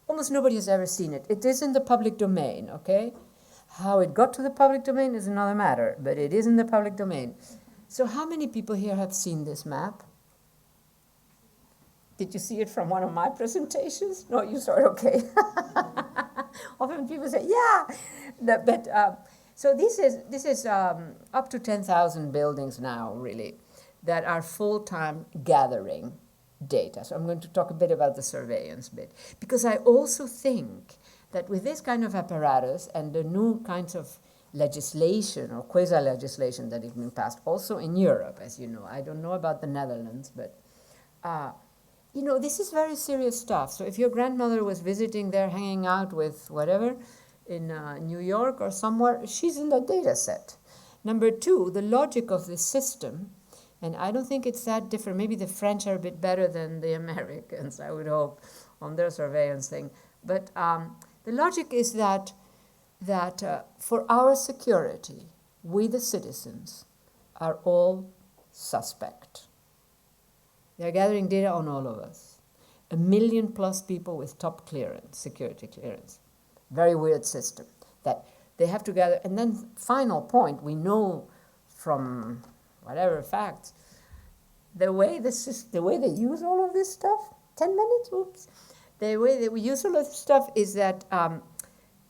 almost nobody has ever seen it. It is in the public domain, okay? How it got to the public domain is another matter, but it is in the public domain. So how many people here have seen this map? Did you see it from one of my presentations? No, you saw it, okay. Often people say, yeah. So this is up to 10,000 buildings now, really, that are full-time gathering data. So I'm going to talk a bit about the surveillance bit. Because I also think that with this kind of apparatus and the new kinds of legislation or quasi-legislation that has been passed, also in Europe, as you know. I don't know about the Netherlands, but you know, this is very serious stuff. So if your grandmother was visiting there, hanging out with whatever, in New York or somewhere, she's in that data set. Number two, the logic of this system, and I don't think it's that different. Maybe the French are a bit better than the Americans, I would hope, on their surveillance thing. But the logic is that for our security, we the citizens are all suspect. They're gathering data on all of us. 1 million plus people with top clearance, security clearance. Very weird system that they have to gather. And then final point, we know from whatever facts, the way they use all of this stuff, 10 minutes, oops. The way that we use all of this stuff is that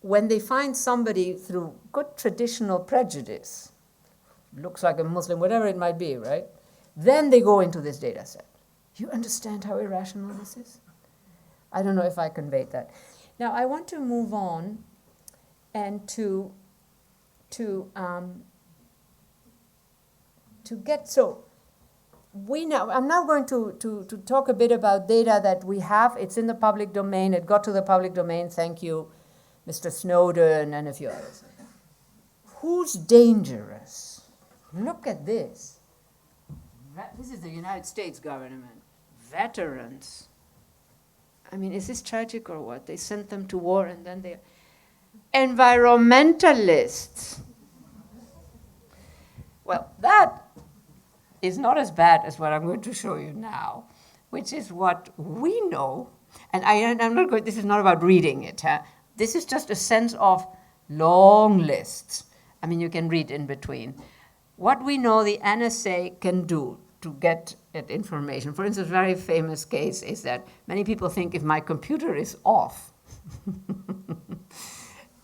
when they find somebody through good traditional prejudice, looks like a Muslim, whatever it might be, right? Then they go into this data set. You understand how irrational this is? I don't know if I conveyed that. Now, I want to move on and to get, so I'm now going to talk a bit about data that we have. It's in the public domain. It got to the public domain. Thank you, Mr. Snowden and a few others. Who's dangerous? Look at this. This is the United States government. Veterans. I mean, is this tragic or what? They sent them to war and then they... Environmentalists. Well, that is not as bad as what I'm going to show you now, which is what we know. And I'm not going, this is not about reading it. Huh? This is just a sense of long lists. I mean, you can read in between. What we know the NSA can do to get at information. For instance, a very famous case is that many people think if my computer is off,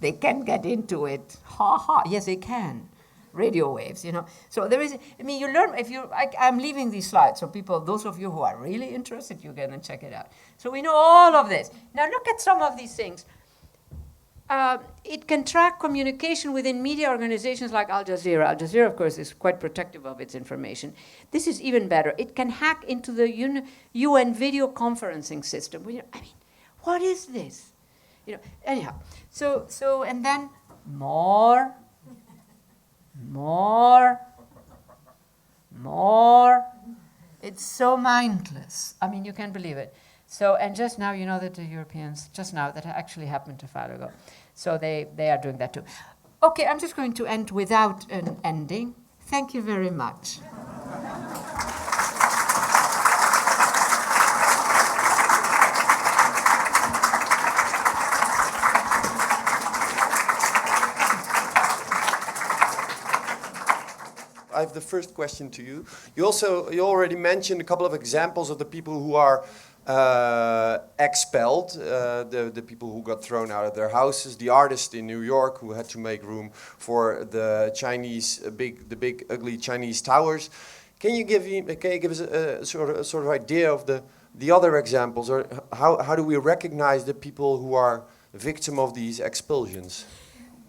they can get into it. Ha ha, yes, they can. Radio waves, you know. So there is, I mean, you learn, I'm leaving these slides, so people, those of you who are really interested, you can check it out. So we know all of this. Now look at some of these things. It can track communication within media organizations like Al Jazeera. Al Jazeera, of course, is quite protective of its information. This is even better. It can hack into the UN video conferencing system. I mean, what is this? You know, anyhow. So, and then more. It's so mindless. I mean, you can't believe it. So, and just now, you know that the Europeans, just now, that actually happened a while ago. So they are doing that too. Okay, I'm just going to end without an ending. Thank you very much. I have the first question to you. You already mentioned a couple of examples of the people who are expelled, the people who got thrown out of their houses, the artist in New York who had to make room for the big ugly Chinese towers. Can you give us a sort of idea of the other examples, or how do we recognize the people who are victim of these expulsions?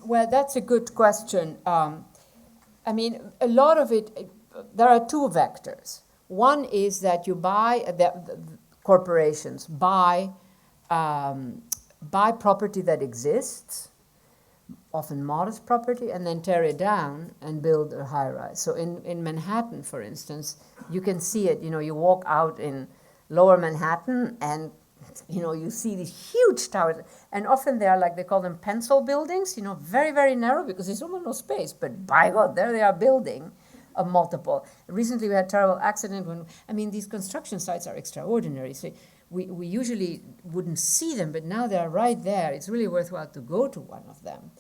Well, that's a good question. I mean, a lot of it, there are two vectors. One is that you buy, corporations buy property that exists, often modest property, and then tear it down and build a high-rise. So in Manhattan, for instance, you can see it, you know, you walk out in Lower Manhattan, and you see these huge towers, and often they are like, they call them pencil buildings, very, very narrow because there's almost no space, but by God, there they are building a multiple. Recently we had a terrible accident these construction sites are extraordinary. So we usually wouldn't see them, but now they're right there. It's really worthwhile to go to one of them.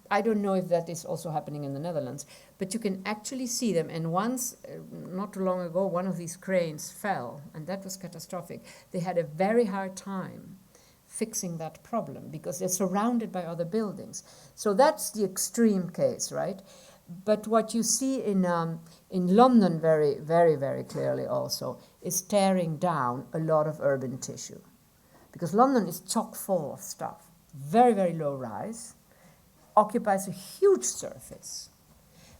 I don't know if that is also happening in the Netherlands, but you can actually see them. And once, not too long ago, one of these cranes fell, and that was catastrophic. They had a very hard time fixing that problem because they're surrounded by other buildings. So that's the extreme case, right? But what you see in London very, very, very clearly also is tearing down a lot of urban tissue. Because London is chock full of stuff. Very, very low rise, occupies a huge surface,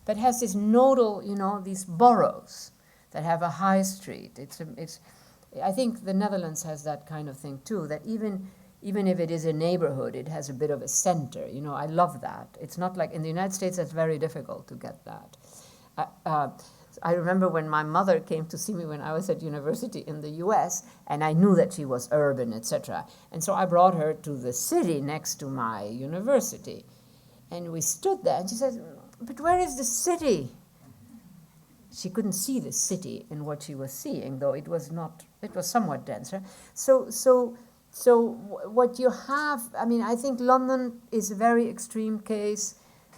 but has this nodal, these boroughs that have a high street. I think the Netherlands has that kind of thing too, that even if it is a neighborhood, it has a bit of a center. I love that. It's not like in the United States, it's very difficult to get that. I remember when my mother came to see me when I was at university in the US, and I knew that she was urban, etc. And so I brought her to the city next to my university. And we stood there, and she said, "But where is the city?" She couldn't see the city in what she was seeing, though it was somewhat denser. So what you have, I think London is a very extreme case.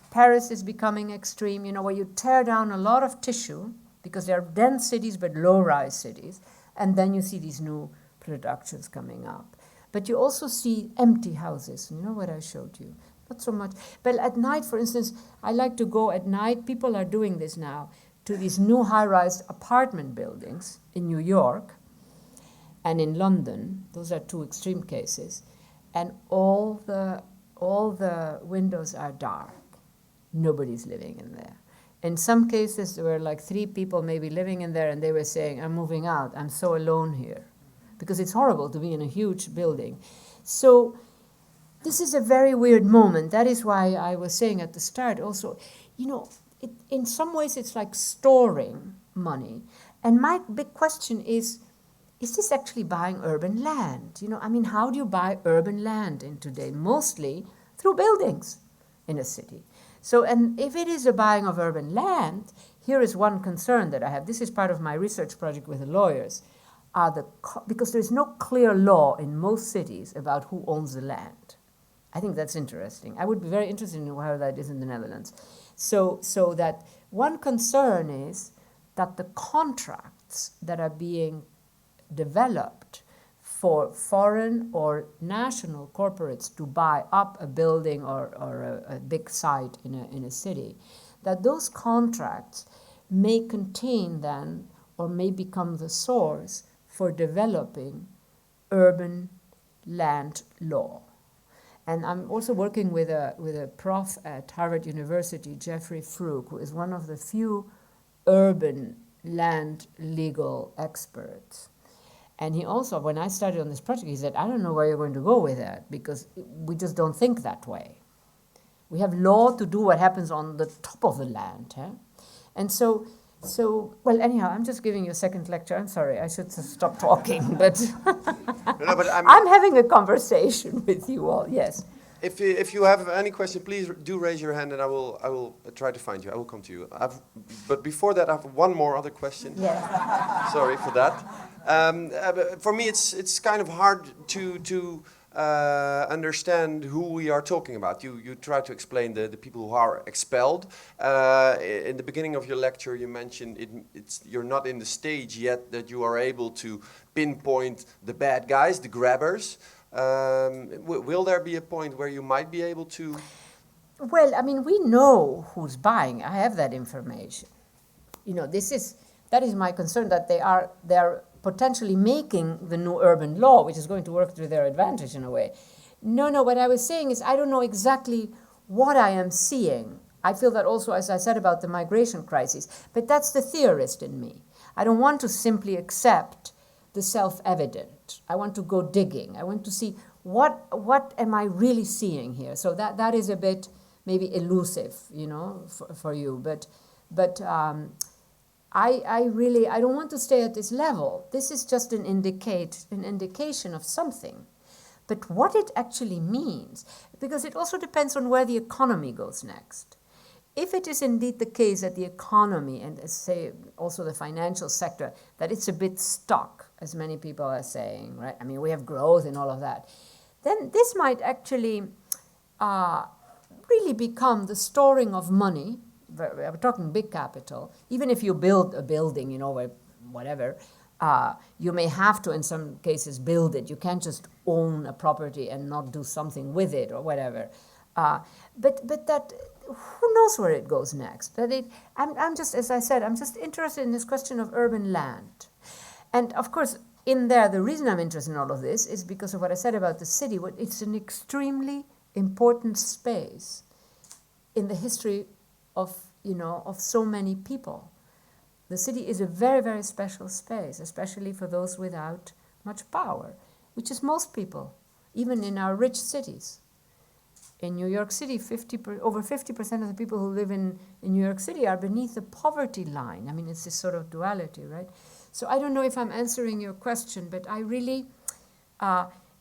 Paris is becoming extreme, where you tear down a lot of tissue because they are dense cities but low-rise cities, and then you see these new productions coming up. But you also see empty houses, what I showed you. Not so much. But at night, for instance, I like to go at night, people are doing this now, to these new high-rise apartment buildings in New York and in London. Those are two extreme cases. And all the windows are dark. Nobody's living in there. In some cases, there were like 3 people maybe living in there, and they were saying, "I'm moving out. I'm so alone here." Because it's horrible to be in a huge building. So this is a very weird moment. That is why I was saying at the start also, in some ways it's like storing money. And my big question is this actually buying urban land? How do you buy urban land in today? Mostly through buildings in a city. So, and if it is a buying of urban land, here is one concern that I have. This is part of my research project with the lawyers. Because there's no clear law in most cities about who owns the land. I think that's interesting. I would be very interested in how that is in the Netherlands. So that one concern is that the contracts that are being developed for foreign or national corporates to buy up a building or a big site in a city, that those contracts may contain then or may become the source for developing urban land law. And I'm also working with a prof at Harvard University, Jeffrey Frug, who is one of the few urban land legal experts. And he also, when I started on this project, he said, "I don't know where you're going to go with that, because we just don't think that way. We have law to do what happens on the top of the land." And so, well, anyhow, I'm just giving you a second lecture. I'm sorry, I should stop talking, but, no, but I'm having a conversation with you all, yes. If you have any question, please do raise your hand, and I will try to find you. I will come to you. But before that, I have one more other question. Yeah. Sorry for that. For me, it's kind of hard to understand who we are talking about. You try to explain the people who are expelled. In the beginning of your lecture, you mentioned you're not in the stage yet that you are able to pinpoint the bad guys, the grabbers. Will there be a point where you might be able to? Well, we know who's buying. I have that information. That is my concern, that they are potentially making the new urban law, which is going to work to their advantage in a way. No, what I was saying is I don't know exactly what I am seeing. I feel that also, as I said about the migration crisis, but that's the theorist in me. I don't want to simply accept the self-evident. I want to go digging. I want to see what am I really seeing here. So that is a bit maybe elusive, for you. But I don't want to stay at this level. This is just an indication of something. But what it actually means, because it also depends on where the economy goes next. If it is indeed the case that the economy, and say also the financial sector, that it's a bit stuck, as many people are saying, right? I mean, we have growth and all of that. Then this might actually really become the storing of money. We're talking big capital. Even if you build a building, you know, where whatever, you may have to, in some cases, build it. You can't just own a property and not do something with it or whatever. But that, who knows where it goes next? I'm just, as I said, I'm just interested in this question of urban land. And of course, in there, the reason I'm interested in all of this is because of what I said about the city. It's an extremely important space in the history of so many people. The city is a very, very special space, especially for those without much power, which is most people, even in our rich cities. In New York City, over 50% of the people who live in New York City are beneath the poverty line. I mean, it's this sort of duality, right? So I don't know if I'm answering your question, but I really,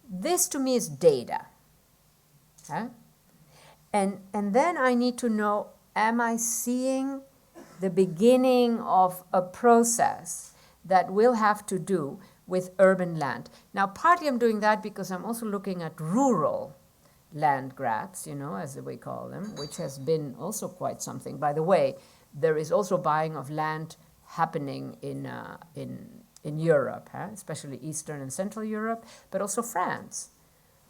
this to me is data. Huh? And then I need to know, am I seeing the beginning of a process that will have to do with urban land? Now, partly I'm doing that because I'm also looking at rural land grabs, as we call them, which has been also quite something. By the way, there is also buying of land happening in Europe, especially Eastern and Central Europe, but also France.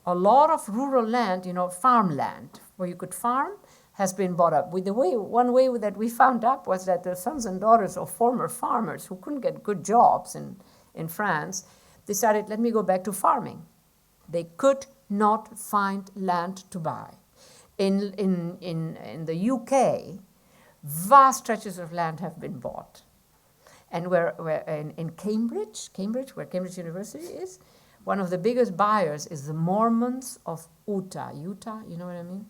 A lot of rural land, farmland, where you could farm, has been bought up. One way that we found up was that the sons and daughters of former farmers who couldn't get good jobs in France decided, let me go back to farming. They could not find land to buy. In the UK, vast stretches of land have been bought. And in Cambridge, where Cambridge University is, one of the biggest buyers is the Mormons of Utah. Utah, you know what I mean?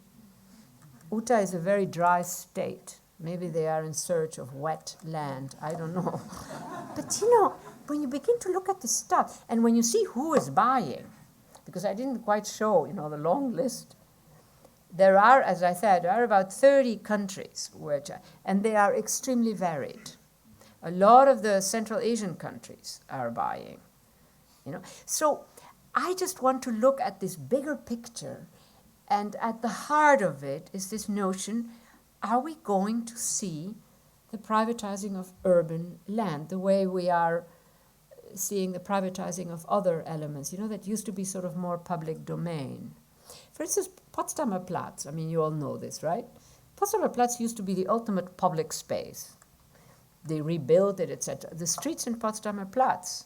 Utah is a very dry state. Maybe they are in search of wet land. I don't know. But when you begin to look at the stuff, and when you see who is buying, because I didn't quite show, the long list, there are, as I said, about 30 countries, and they are extremely varied. A lot of the Central Asian countries are buying. So I just want to look at this bigger picture, and at the heart of it is this notion, are we going to see the privatizing of urban land the way we are seeing the privatizing of other elements, that used to be sort of more public domain? For instance, Potsdamer Platz, I mean, you all know this, right? Potsdamer Platz used to be the ultimate public space. They rebuilt it, etc. The streets in Potsdamer Platz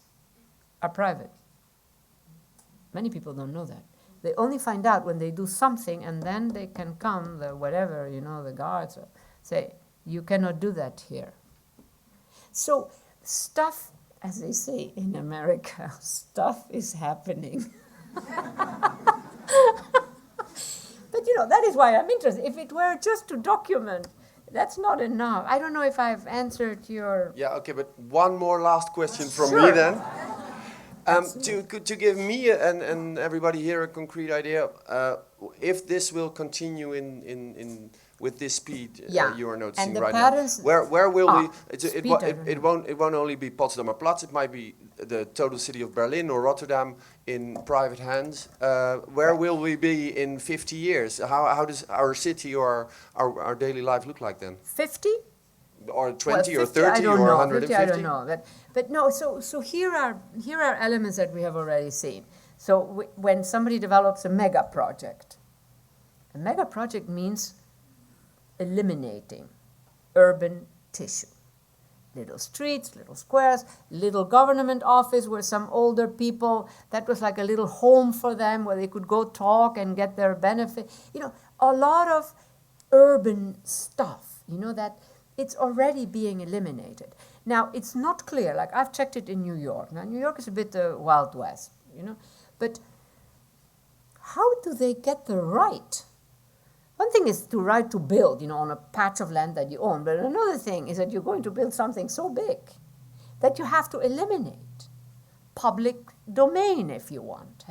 are private. Many people don't know that. They only find out when they do something, and then they can come, the guards, say, you cannot do that here. So stuff, as they say in America, stuff is happening. But that is why I'm interested. If it were just to document, that's not enough. I don't know if I've answered your... Yeah, okay, but one more last question from Sure. me then. To give me and everybody here a concrete idea, if this will continue with this speed you are noticing right now, where will we? It won't only be Potsdamer Platz. It might be the total city of Berlin or Rotterdam in private hands. Where will we be in 50 years? How does our city or our daily life look like then? 50? Or 20 or 50, 30 or 150? 50, I don't know. But no, so here are elements that we have already seen. So when somebody develops a mega project means eliminating urban tissue. Little streets, little squares, little government office where some older people, that was like a little home for them where they could go talk and get their benefit. A lot of urban stuff, that it's already being eliminated. Now, it's not clear, like I've checked it in New York. Now, New York is a bit the Wild West, but how do they get the right one thing is to right to build, on a patch of land that you own, but another thing is that you're going to build something so big that you have to eliminate public domain if you want.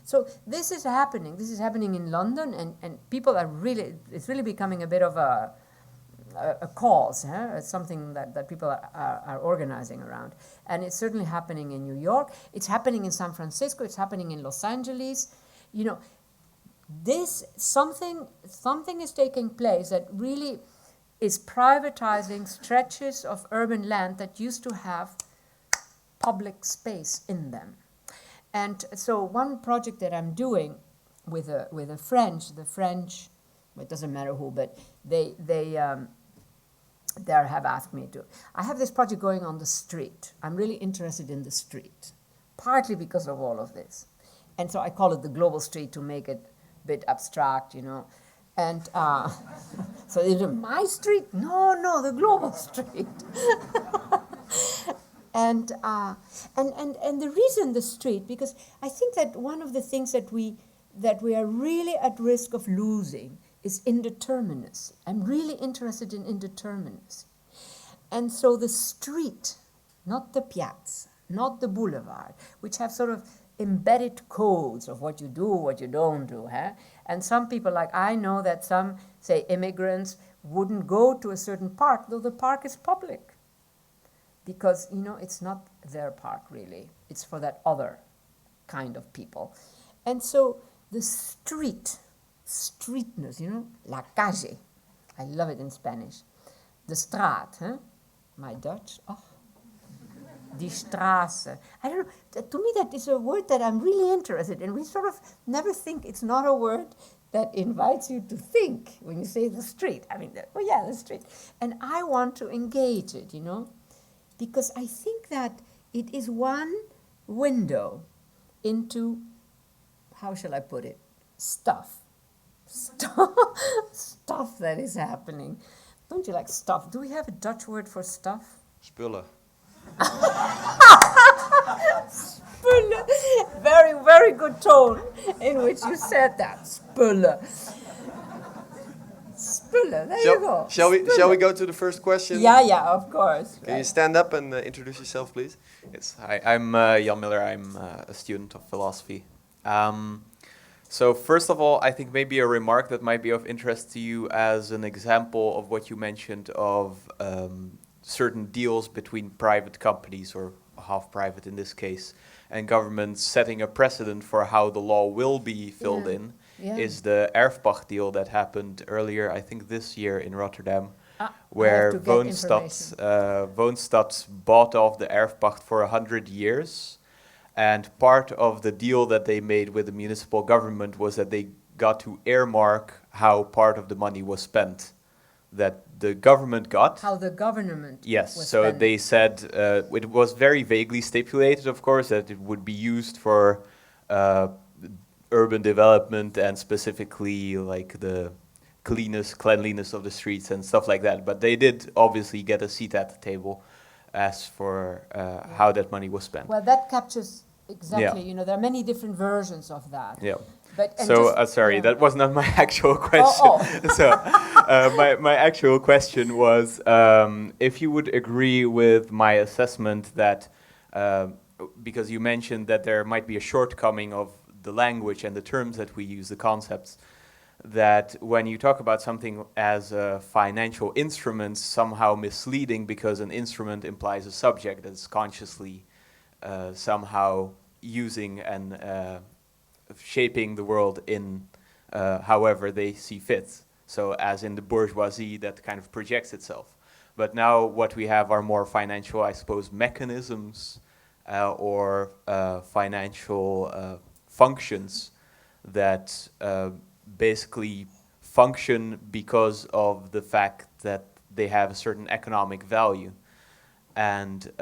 So this is happening. This is happening in London, and people are really, it's really becoming a bit of a cause. It's something that people are organizing around. And it's certainly happening in New York. It's happening in San Francisco. It's happening in Los Angeles. This something is taking place that really is privatizing stretches of urban land that used to have public space in them. And so one project that I'm doing with the French, well, it doesn't matter who, but they have asked me to. I have this project going on the street. I'm really interested in the street, partly because of all of this. And so I call it the global street to make it a bit abstract, And so is it my street? No, the global street. And the reason the street, because I think that one of the things that we are really at risk of losing is indeterminacy. I'm really interested in indeterminacy. And so the street, not the piazza, not the boulevard, which have sort of embedded codes of what you do, what you don't do. And some people, like I know that some, say, immigrants wouldn't go to a certain park, though the park is public. Because, it's not their park, really. It's for that other kind of people. And so the streetness, la calle. I love it in Spanish. The straat, my Dutch, die Straße. I don't know, to me that is a word that I'm really interested in. We sort of never think, it's not a word that invites you to think when you say the street. I mean, the street. And I want to engage it, because I think that it is one window into, how shall I put it, stuff that is happening. Don't you like stuff? Do we have a Dutch word for stuff? Spullen. Spullen. Very, very good tone in which you said that. Spullen. Spullen, there you go. Shall we go to the first question? Yeah, of course. Can you stand up and introduce yourself, please? Yes, hi, I'm Jan Miller. I'm a student of philosophy. So first of all, I think maybe a remark that might be of interest to you as an example of what you mentioned of certain deals between private companies, or half private in this case, and governments setting a precedent for how the law will be filled in, is the erfpacht deal that happened earlier, I think this year in Rotterdam, where Woonstad bought off the erfpacht for 100 years. And part of the deal that they made with the municipal government was that they got to earmark how part of the money was spent, that the government got. How the government Yes, was so spent. they said, it was very vaguely stipulated, of course, that it would be used for urban development and specifically like the cleanliness of the streets and stuff like that. But they did obviously get a seat at the table as for how that money was spent. Well, that captures exactly, there are many different versions of that. Yeah. But, So, sorry, that was not my actual question. So, my actual question was, if you would agree with my assessment that, because you mentioned that there might be a shortcoming of the language and the terms that we use, the concepts, that when you talk about something as a financial instrument, somehow misleading because an instrument implies a subject that's consciously somehow using and shaping the world in however they see fit. So as in the bourgeoisie that kind of projects itself. But now what we have are more financial, I suppose, mechanisms or financial functions that basically function because of the fact that they have a certain economic value. And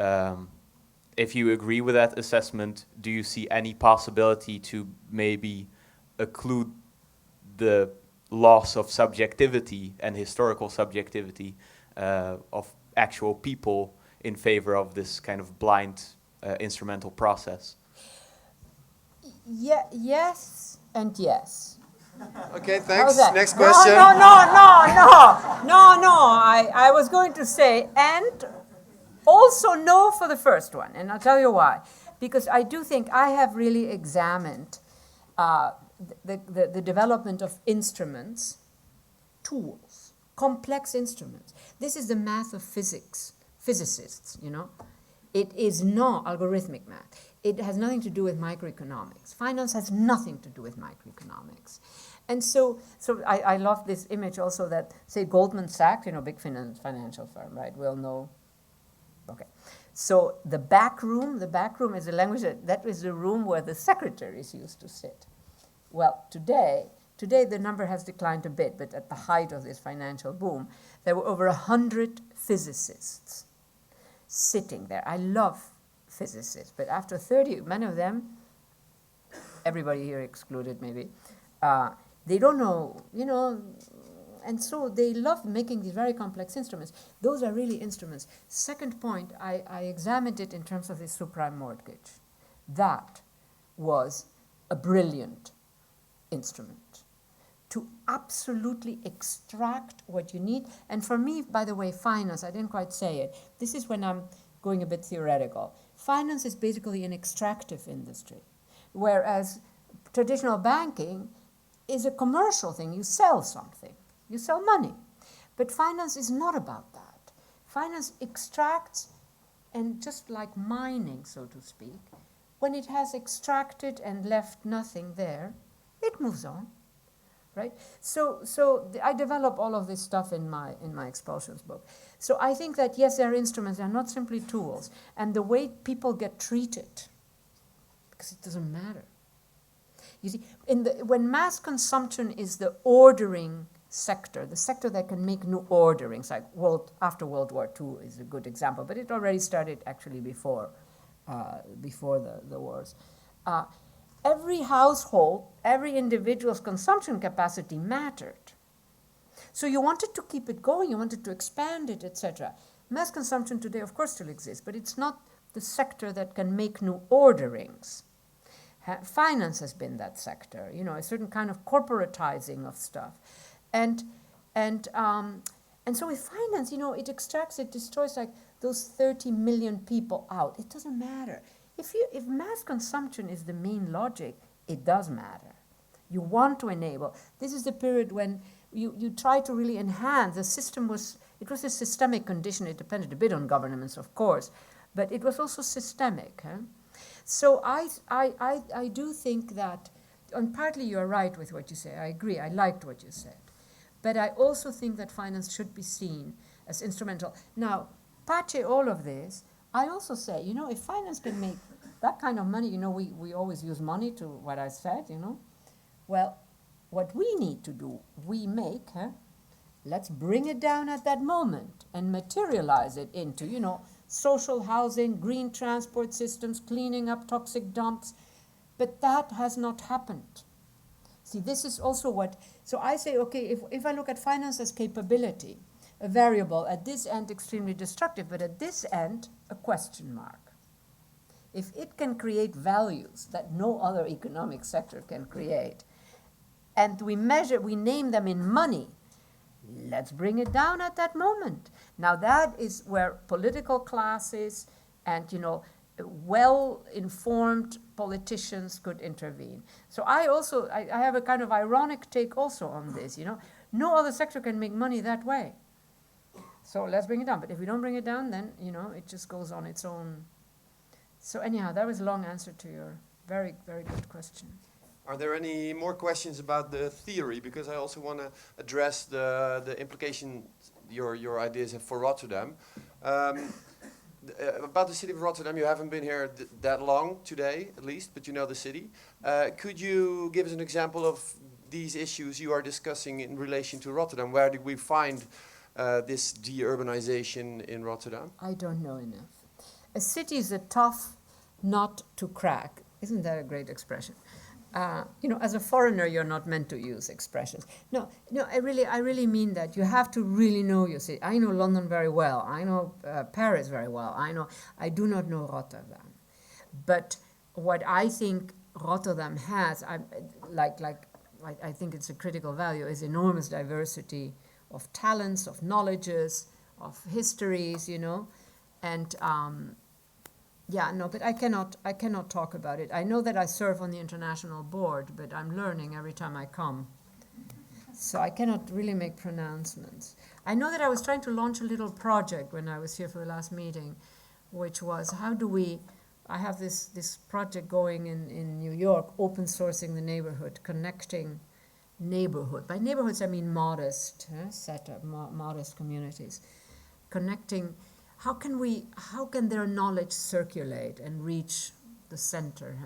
if you agree with that assessment, do you see any possibility to maybe occlude the loss of subjectivity and historical subjectivity of actual people in favor of this kind of blind instrumental process? Yes and yes. Okay, How's thanks. that? Next question. No. I was going to say, and also no for the first one, and I'll tell you why. Because I do think I have really examined the development of instruments, tools, complex instruments. This is the math of physics, physicists, you know. It is not algorithmic math. It has nothing to do with microeconomics. Finance has nothing to do with microeconomics. And so I love this image also that, say, Goldman Sachs, you know, big financial firm, right? We'll know. Okay. So the back room is the language that is the room where the secretaries used to sit. Well, today the number has declined a bit, but at the height of this financial boom, there were over 100 physicists sitting there. I love physicists, but after 30, many of them, everybody here excluded maybe, they don't know, you know, and so they love making these very complex instruments. Those are really instruments. Second point, I examined it in terms of the subprime mortgage. That was a brilliant instrument to absolutely extract what you need. And for me, by the way, finance, I didn't quite say it. This is when I'm going a bit theoretical. Finance is basically an extractive industry, whereas traditional banking is a commercial thing. You sell something. You sell money. But finance is not about that. Finance extracts, and just like mining, so to speak, when it has extracted and left nothing there, it moves on, right? So I develop all of this stuff in my expulsions book. So I think that, yes, they're instruments, they're not simply tools. And the way people get treated, because it doesn't matter. You see, when mass consumption is the ordering sector, the sector that can make new orderings, like after World War II is a good example, but it already started actually before the wars. Every household, every individual's consumption capacity mattered. So you wanted to keep it going, you wanted to expand it, etc. Mass consumption today, of course, still exists, but it's not the sector that can make new orderings. Finance has been that sector, you know, a certain kind of corporatizing of stuff. And so with finance, you know, it extracts, it destroys like those 30 million people out. It doesn't matter. If mass consumption is the main logic, it does matter. You want to enable. This is the period when you try to really enhance. The system was a systemic condition. It depended a bit on governments, of course, but it was also systemic. Huh? So I do think that, and partly you're right with what you say. I agree. I liked what you said. But I also think that finance should be seen as instrumental. Now, pace all of this, I also say, you know, if finance can make that kind of money, you know, we always use money to what I said, you know. Well, what we need to do, let's bring it down at that moment and materialize it into, you know, social housing, green transport systems, cleaning up toxic dumps. But that has not happened. See, this is also so I say, okay, if I look at finance as capability, a variable at this end extremely destructive, but at this end, a question mark. If it can create values that no other economic sector can create, and we name them in money, let's bring it down at that moment. Now that is where political classes and, you know, well-informed politicians could intervene. So I have a kind of ironic take also on this, you know. No other sector can make money that way. So let's bring it down. But if we don't bring it down, then, you know, it just goes on its own. So anyhow, that was a long answer to your very, very good question. Are there any more questions about the theory? Because I also want to address the implication your ideas have for Rotterdam. About the city of Rotterdam, you haven't been here that long today, at least, but you know the city. Could you give us an example of these issues you are discussing in relation to Rotterdam? Where did we find this de-urbanization in Rotterdam? I don't know enough. A city is a tough nut to crack. Isn't that a great expression? You know, as a foreigner, you're not meant to use expressions. No, I really mean that. You have to really know your city. I know London very well. I know Paris very well. I do not know Rotterdam. But what I think Rotterdam has, I think it's a critical value, is enormous diversity of talents, of knowledges, of histories, you know, and but I cannot talk about it. I know that I serve on the international board, but I'm learning every time I come. So I cannot really make pronouncements. I know that I was trying to launch a little project when I was here for the last meeting, which was I have this project going in New York, open sourcing the neighborhood, connecting neighborhood. By neighborhoods I mean modest setup, modest communities. Connecting, how can their knowledge circulate and reach the center?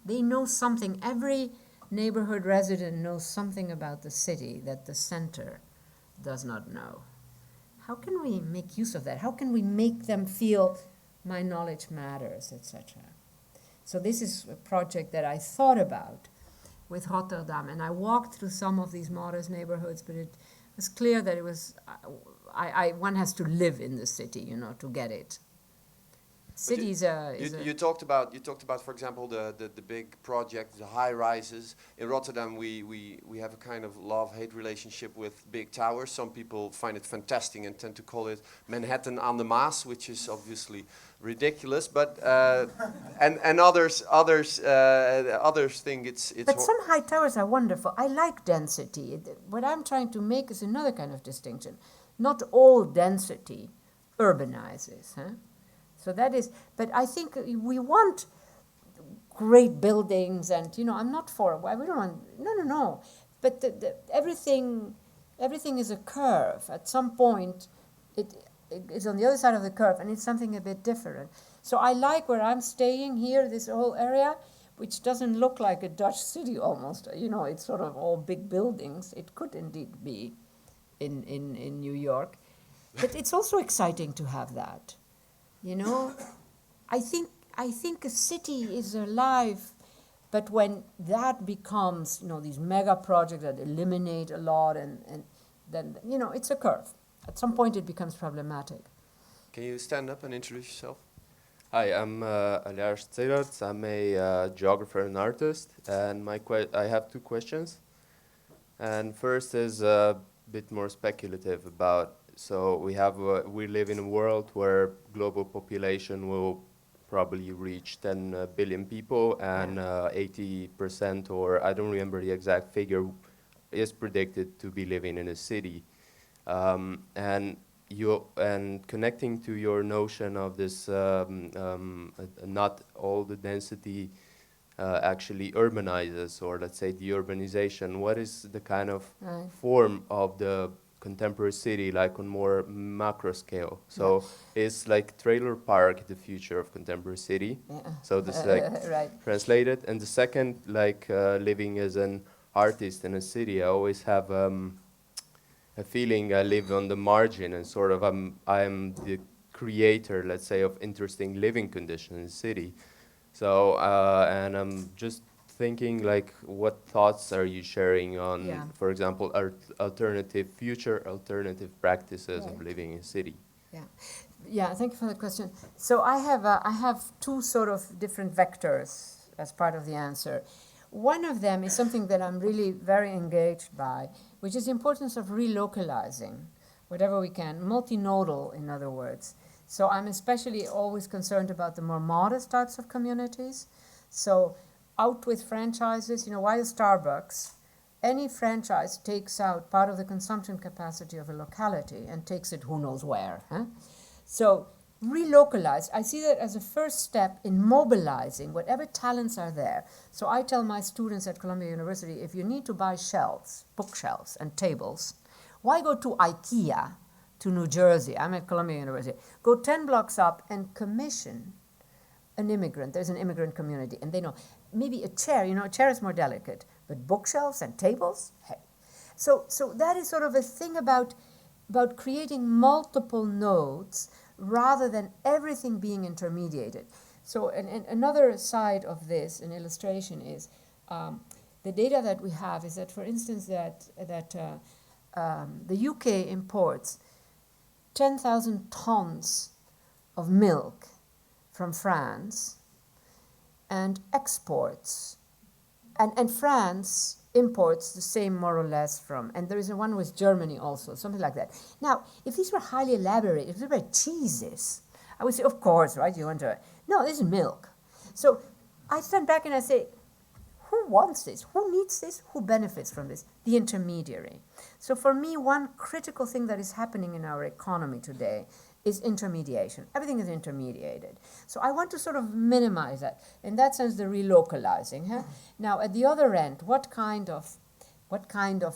They know something, every neighborhood resident knows something about the city that the center does not know. How can we make use of that? How can we make them feel my knowledge matters, etc.? So this is a project that I thought about with Rotterdam, and I walked through some of these modest neighborhoods, but it was clear that it was, one has to live in the city, you know, to get it. You talked about, for example, the big project, the high rises. In Rotterdam, we have a kind of love-hate relationship with big towers. Some people find it fantastic and tend to call it Manhattan aan de Maas, which is obviously ridiculous. But and others think it's. But some high towers are wonderful. I like density. What I'm trying to make is another kind of distinction. Not all density urbanizes, huh? So that is, but I think we want great buildings, and you know, I'm not for. We don't want. No. But everything is a curve. At some point, it is on the other side of the curve, and it's something a bit different. So I like where I'm staying here, this whole area, which doesn't look like a Dutch city almost. You know, it's sort of all big buildings. It could indeed be in New York, but it's also exciting to have that. You know, I think a city is alive, but when that becomes, you know, these mega projects that eliminate a lot, and then, you know, it's a curve. At some point it becomes problematic. Can you stand up and introduce yourself? Hi, I'm Aliar Steyrarts. I'm a geographer and artist, and I have two questions. And first is a bit more speculative about. So we live in a world where global population will probably reach 10 billion people, and 80%, or I don't remember the exact figure, is predicted to be living in a city. And connecting to your notion of this, not all the density actually urbanizes, or let's say the urbanization. What is the kind of form of the contemporary city, like on more macro scale? So is like trailer park the future of contemporary city? So this is like translated. And the second, like living as an artist in a city, I always have a feeling I live on the margin, and sort of I'm the creator, let's say, of interesting living conditions in the city. So and I'm just thinking, like, what thoughts are you sharing on, for example, future alternative practices of living in city? Yeah, thank you for the question. So I have two sort of different vectors as part of the answer. One of them is something that I'm really very engaged by, which is the importance of relocalizing whatever we can, multinodal, in other words. So I'm especially always concerned about the more modest types of communities. So out with franchises, you know, while Starbucks, any franchise takes out part of the consumption capacity of a locality and takes it who knows where. So relocalize, I see that as a first step in mobilizing whatever talents are there. So I tell my students at Columbia University, if you need to buy shelves, bookshelves and tables, why go to IKEA to New Jersey? I'm at Columbia University. Go 10 blocks up and commission an immigrant. There's an immigrant community, and they know. Maybe a chair, you know, a chair is more delicate, but bookshelves and tables, hey. So that is sort of a thing about creating multiple nodes rather than everything being intermediated. So and another side of this, an illustration, is the data that we have is that, for instance, that the UK imports 10,000 tons of milk from France, and exports, and France imports the same more or less from, and there is a one with Germany also, something like that. Now, if these were highly elaborate, if they were cheeses, I would say, of course, right, you want to, no, this is milk. So I stand back and I say, who wants this? Who needs this? Who benefits from this? The intermediary. So for me, one critical thing that is happening in our economy today is intermediation. Everything is intermediated. So I want to sort of minimize that. In that sense, the relocalizing. Huh? Now, at the other end, what kind of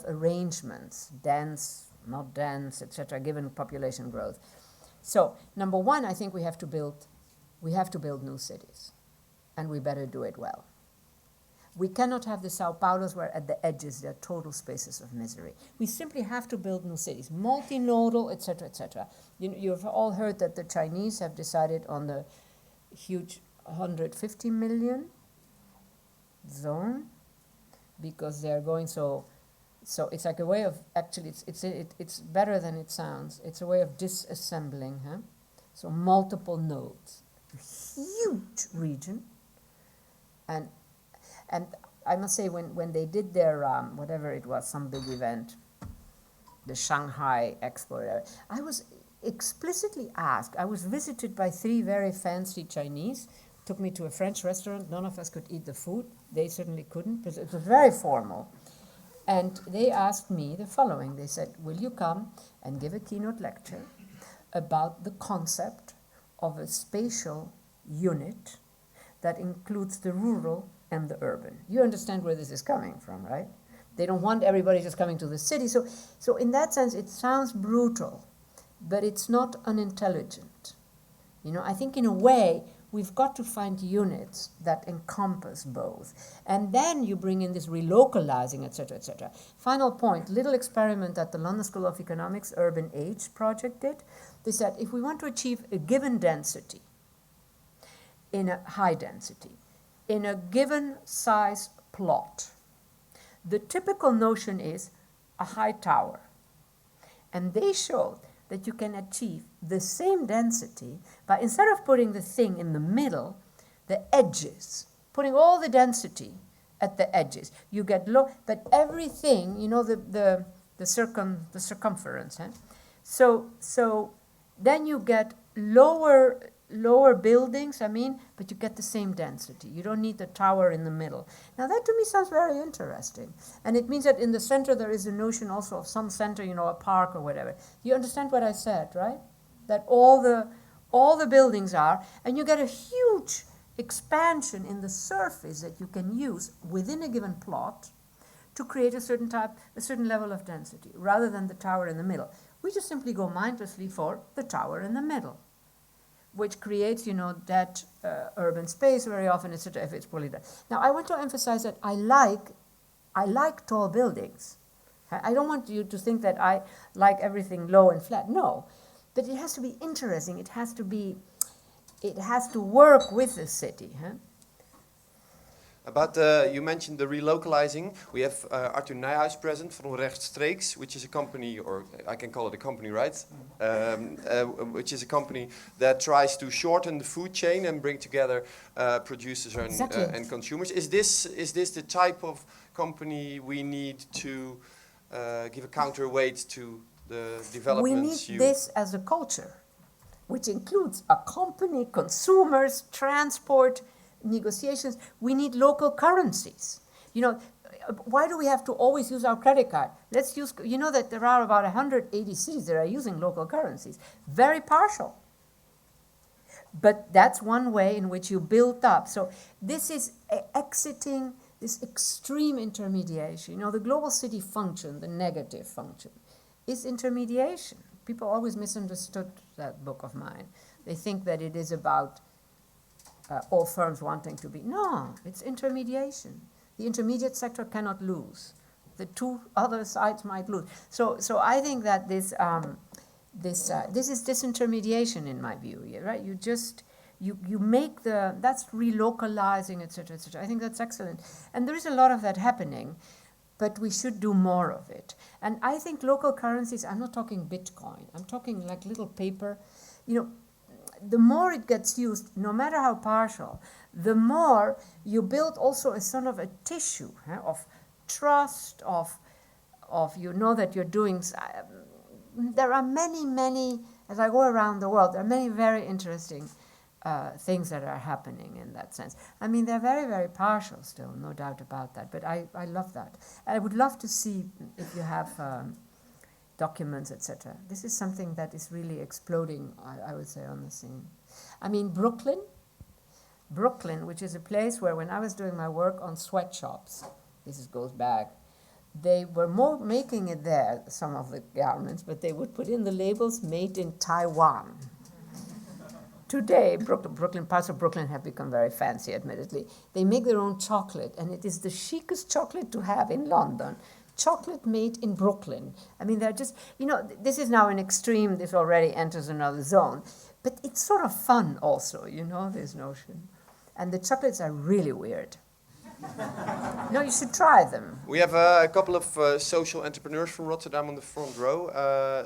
arrangements, dense, not dense, etc., given population growth? So, number one, I think we have to build new cities, and we better do it well. We cannot have the Sao Paulos where at the edges there are total spaces of misery. We simply have to build new cities, multinodal, etc., etc. You've all heard that the Chinese have decided on the huge 150 million zone because they're going so it's like a way of, actually it's better than it sounds. It's a way of disassembling, huh? So multiple nodes, huge region, and I must say, when they did their, whatever it was, some big event, the Shanghai Expo, I was explicitly asked, I was visited by 3 very fancy Chinese, took me to a French restaurant, none of us could eat the food, they certainly couldn't, because it was very formal. And they asked me the following, they said, will you come and give a keynote lecture about the concept of a spatial unit that includes the rural and the urban. You understand where this is coming from, right? They don't want everybody just coming to the city. So in that sense, it sounds brutal, but it's not unintelligent. I think in a way, we've got to find units that encompass both. And then you bring in this relocalizing, etc., etc. Final point, little experiment that the London School of Economics Urban Age project did. They said, if we want to achieve a given density, in a high density, in a given size plot, the typical notion is a high tower. And they showed that you can achieve the same density by, instead of putting the thing in the middle, the edges, putting all the density at the edges. You get low, but everything, the circumference. So then you get lower buildings, but you get the same density. You don't need the tower in the middle. Now that to me sounds very interesting. And it means that in the center there is a notion also of some center, a park or whatever. You understand what I said, right? That all the buildings are, and you get a huge expansion in the surface that you can use within a given plot to create a certain level of density, rather than the tower in the middle. We just simply go mindlessly for the tower in the middle, which creates, that urban space very often, etc., if it's poorly done. Now, I want to emphasize that I like tall buildings. I don't want you to think that I like everything low and flat. No, but it has to be interesting. It has to work with the city. Huh? About you mentioned the relocalizing. We have Arthur Nijhuis present from Rechtstreeks, which is a company, or I can call it a company, right? Which is a company that tries to shorten the food chain and bring together producers and consumers. Is this the type of company we need to give a counterweight to the developments? We need this as a culture, which includes a company, consumers, transport, negotiations. We need local currencies. Why do we have to always use our credit card? Let's use, that there are about 180 cities that are using local currencies. Very partial. But that's one way in which you build up. So this is exiting this extreme intermediation. The global city function, the negative function, is intermediation. People always misunderstood that book of mine. They think that it is about all firms wanting to be. No, it's intermediation. The intermediate sector cannot lose. The two other sides might lose. So I think that this is disintermediation in my view, right? You make that's relocalizing, etc., etc. I think that's excellent. And there is a lot of that happening, but we should do more of it. And I think local currencies, I'm not talking Bitcoin, I'm talking like little paper, the more it gets used, no matter how partial, the more you build also a sort of a tissue of trust, of you know that you're doing. There are many, as I go around the world, there are many very interesting things that are happening in that sense. I mean, they're very, very partial still, no doubt about that, but I love that. I would love to see if you have documents, etc. This is something that is really exploding, I would say, on the scene. I mean, Brooklyn, which is a place where when I was doing my work on sweatshops, goes back, they were more making it there, some of the garments, but they would put in the labels made in Taiwan. Today, parts of Brooklyn have become very fancy, admittedly. They make their own chocolate, and it is the chicest chocolate to have in London. Chocolate made in Brooklyn. I mean, they're just, this is now an extreme, this already enters another zone. But it's sort of fun also, this notion. And the chocolates are really weird. No, you should try them. We have a couple of social entrepreneurs from Rotterdam on the front row.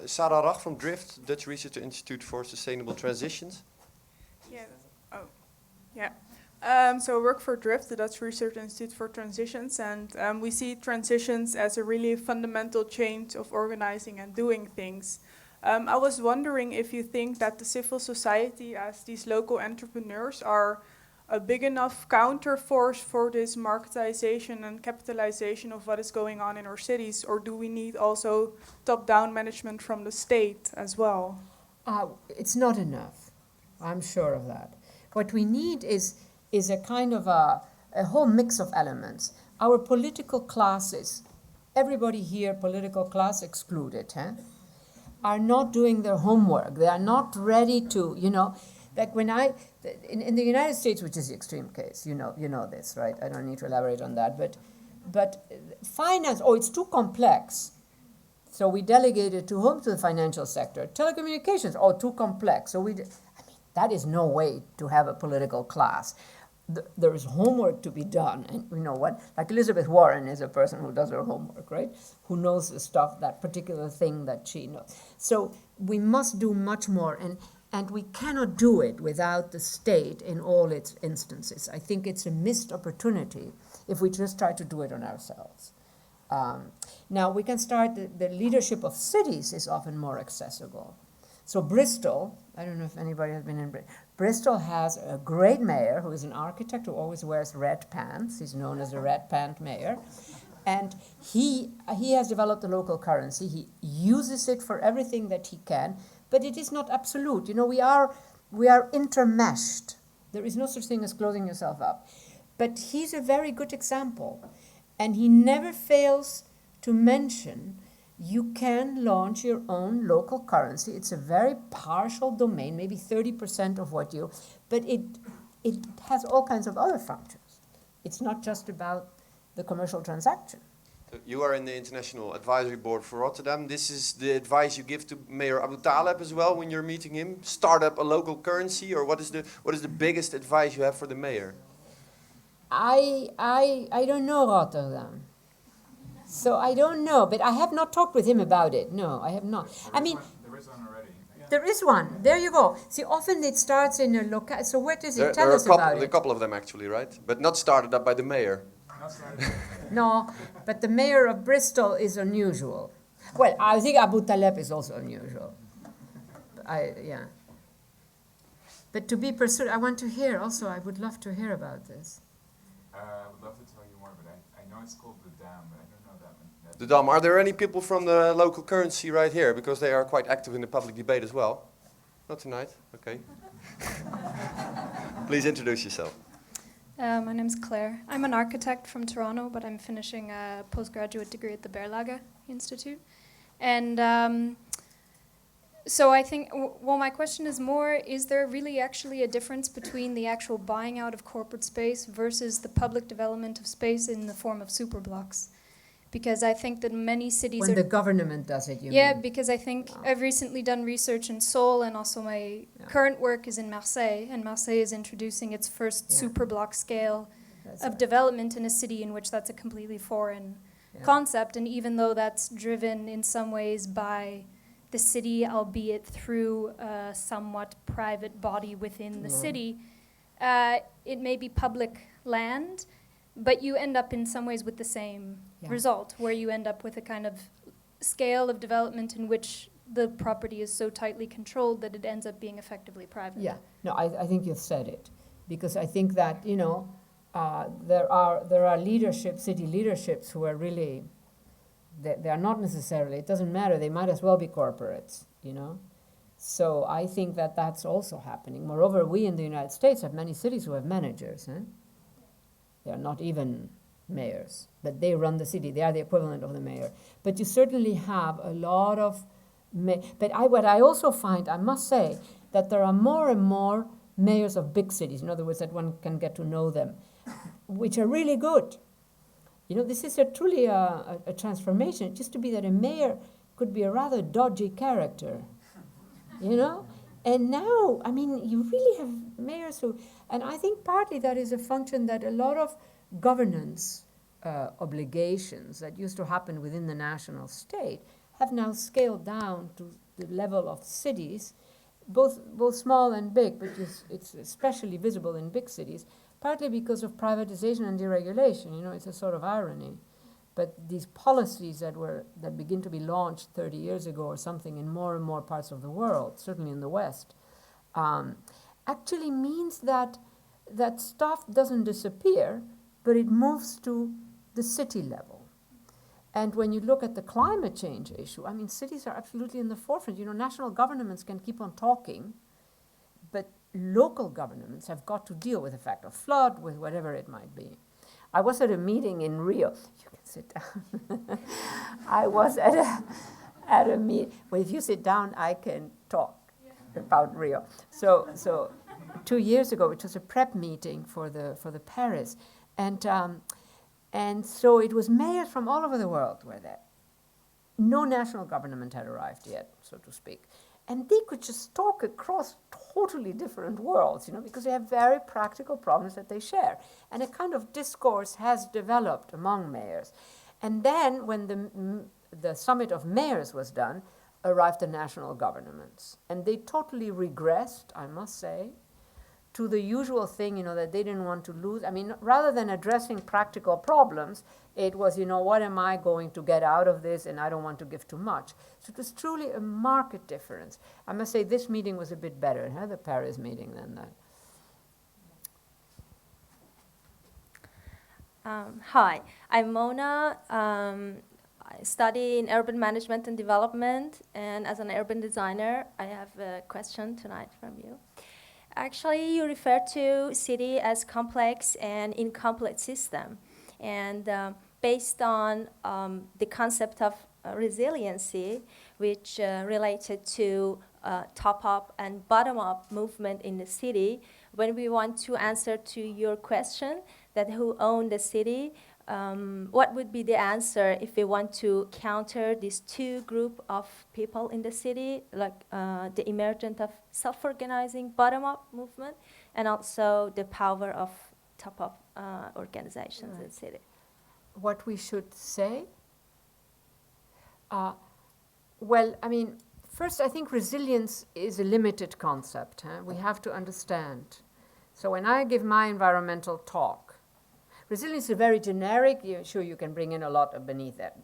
Sarah Rach from Drift, Dutch Research Institute for Sustainable Transitions. So I work for Drift, the Dutch Research Institute for Transitions, and we see transitions as a really fundamental change of organizing and doing things. I was wondering if you think that the civil society, as these local entrepreneurs, are a big enough counterforce for this marketization and capitalization of what is going on in our cities, or do we need also top-down management from the state as well? It's not enough. I'm sure of that. What we need is a kind of a whole mix of elements. Our political classes, everybody here, political class excluded, are not doing their homework. They are not ready to, like when in the United States, which is the extreme case, you know this, right? I don't need to elaborate on that, but finance, it's too complex. So we delegated to whom? To the financial sector. Telecommunications, too complex. So that is no way to have a political class. There is homework to be done, and you know what? Like Elizabeth Warren is a person who does her homework, right? Who knows the stuff, that particular thing that she knows. So we must do much more, and we cannot do it without the state in all its instances. I think it's a missed opportunity if we just try to do it on ourselves. Now we can start, the leadership of cities is often more accessible. So Bristol, I don't know if anybody has been in Bristol. Bristol has a great mayor who is an architect who always wears red pants. He's known as the red pant mayor. And he has developed a local currency. He uses it for everything that he can, but it is not absolute. We are intermeshed. There is no such thing as closing yourself up. But he's a very good example. And he never fails to mention you can launch your own local currency. It's a very partial domain, maybe 30% of what but it has all kinds of other functions. It's not just about the commercial transaction. So you are in the International Advisory Board for Rotterdam. This is the advice you give to Mayor Abu Taleb as well when you're meeting him? Start up a local currency, or what is the biggest advice you have for the mayor? I don't know Rotterdam. So I don't know, but I have not talked with him about it. No, I have not. There is one already. Yeah. There is one. There you go. See, often it starts in a local. So what does it tell us about it? A couple of them actually, right? But not started up by the mayor. No, but the mayor of Bristol is unusual. Well, I think Abu Taleb is also unusual. Yeah. But to be pursued, I want to hear also. I would love to hear about this. I would love to tell you more, but I know it's called the Dam, but I don't know that one. The Dam. Are there any people from the local currency right here? Because they are quite active in the public debate as well. Not tonight. Okay. Please introduce yourself. My name's Claire. I'm an architect from Toronto, but I'm finishing a postgraduate degree at the Berlage Institute. And so I think, my question is more, is there really actually a difference between the actual buying out of corporate space versus the public development of space in the form of superblocks? Because I think that many cities when the government does it, you mean? Yeah, because I think I've recently done research in Seoul, and also my current work is in Marseille, and Marseille is introducing its first superblock scale of development in a city in which that's a completely foreign concept. And even though that's driven in some ways by the city, albeit through a somewhat private body within the city, it may be public land. but you end up in some ways with the same result, where you end up with a kind of scale of development in which the property is so tightly controlled that it ends up being effectively private. Yeah, no, I think you've said it, because I think that, you know, there are leaderships, city leaderships, who are really, they are not necessarily, it doesn't matter, they might as well be corporates, you know. So I think that that's also happening. Moreover, we in the United States have many cities who have managers. They are not even mayors, but they run the city. They are the equivalent of the mayor. But you certainly have a lot of, what I also find, I must say, that there are more and more mayors of big cities, in other words, that one can get to know them, which are really good. You know, this is truly a transformation. It used to be that a mayor could be a rather dodgy character, you know? And now, I mean, you really have mayors who, and I think partly that is a function that a lot of governance obligations that used to happen within the national state have now scaled down to the level of cities, both small and big, but it's especially visible in big cities, partly because of privatization and deregulation. You know, it's a sort of irony. But these policies that begin to be launched 30 years ago or something in more and more parts of the world, certainly in the West, actually means that stuff doesn't disappear, but it moves to the city level. And when you look at the climate change issue, I mean, cities are absolutely in the forefront. You know, national governments can keep on talking, but local governments have got to deal with the fact of flood, with whatever it might be. I was at a meeting in Rio. You can sit down. I was at a meeting. Well, if you sit down, I can talk about Rio. So 2 years ago, it was a prep meeting for the Paris, and so it was mayors from all over the world were there. No national government had arrived yet, so to speak. And they could just talk across totally different worlds, you know, because they have very practical problems that they share. And a kind of discourse has developed among mayors. And then when the summit of mayors was done, arrived the national governments. And they totally regressed, I must say, to the usual thing, you know, that they didn't want to lose. I mean, rather than addressing practical problems, it was, you know, what am I going to get out of this, and I don't want to give too much. So it was truly a marked difference. I must say this meeting was a bit better, the Paris meeting, than that. Hi, I'm Mona. I study in urban management and development, and as an urban designer, I have a question tonight from you. Actually, you refer to city as complex and incomplete system. And based on the concept of resiliency, which related to top-up and bottom-up movement in the city, when we want to answer to your question that who own the city, what would be the answer if we want to counter these two group of people in the city, like the emergence of self-organizing bottom-up movement and also the power of top-up organizations in the city? What we should say? Well, I mean, first I think resilience is a limited concept. We have to understand. So when I give my environmental talk, resilience is very generic. Sure, you can bring in a lot beneath that.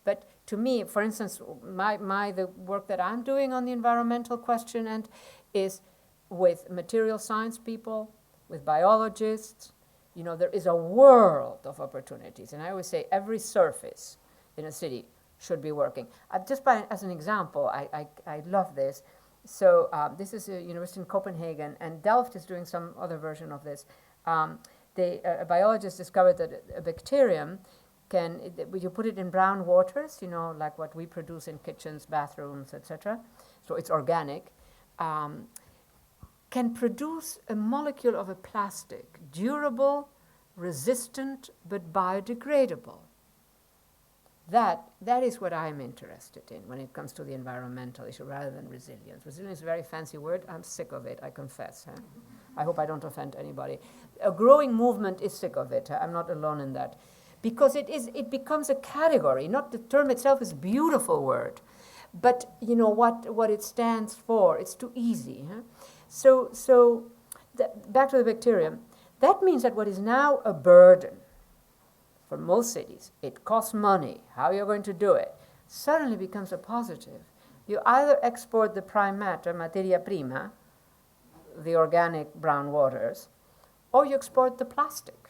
But to me, for instance, the work that I'm doing on the environmental question and is with material science people, with biologists. You know, there is a world of opportunities. And I always say every surface in a city should be working. As an example, I love this. So this is a university in Copenhagen, and Delft is doing some other version of this. A biologist discovered that a bacterium you put it in brown waters, you know, like what we produce in kitchens, bathrooms, etc. So it's organic. Can produce a molecule of a plastic, durable, resistant, but biodegradable. That is what I'm interested in when it comes to the environmental issue rather than resilience. Resilience is a very fancy word. I'm sick of it, I confess. I hope I don't offend anybody. A growing movement is sick of it. I'm not alone in that. Because it becomes a category. Not the term itself is a beautiful word. But you know what it stands for. It's too easy. So back to the bacterium. That means that what is now a burden, for most cities, it costs money, how you're going to do it, suddenly becomes a positive. You either export the prime matter, materia prima, the organic brown waters, or you export the plastic.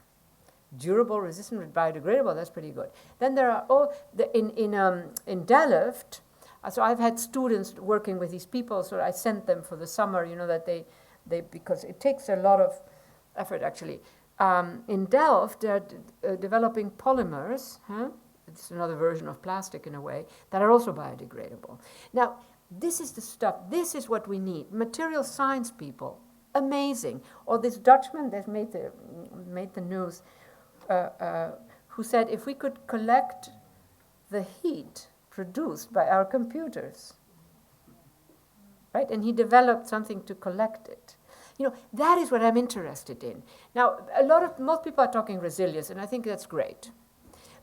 Durable, resistant, biodegradable, that's pretty good. Then there are all, in Delft, so I've had students working with these people, so I sent them for the summer, that they because it takes a lot of effort actually. In Delft, they're developing polymers, it's another version of plastic in a way, that are also biodegradable. Now, this is the stuff, this is what we need. Material science people, amazing. Or this Dutchman that made the news, who said if we could collect the heat produced by our computers, right? And he developed something to collect it. That is what I'm interested in. Now, most people are talking resilience, and I think that's great.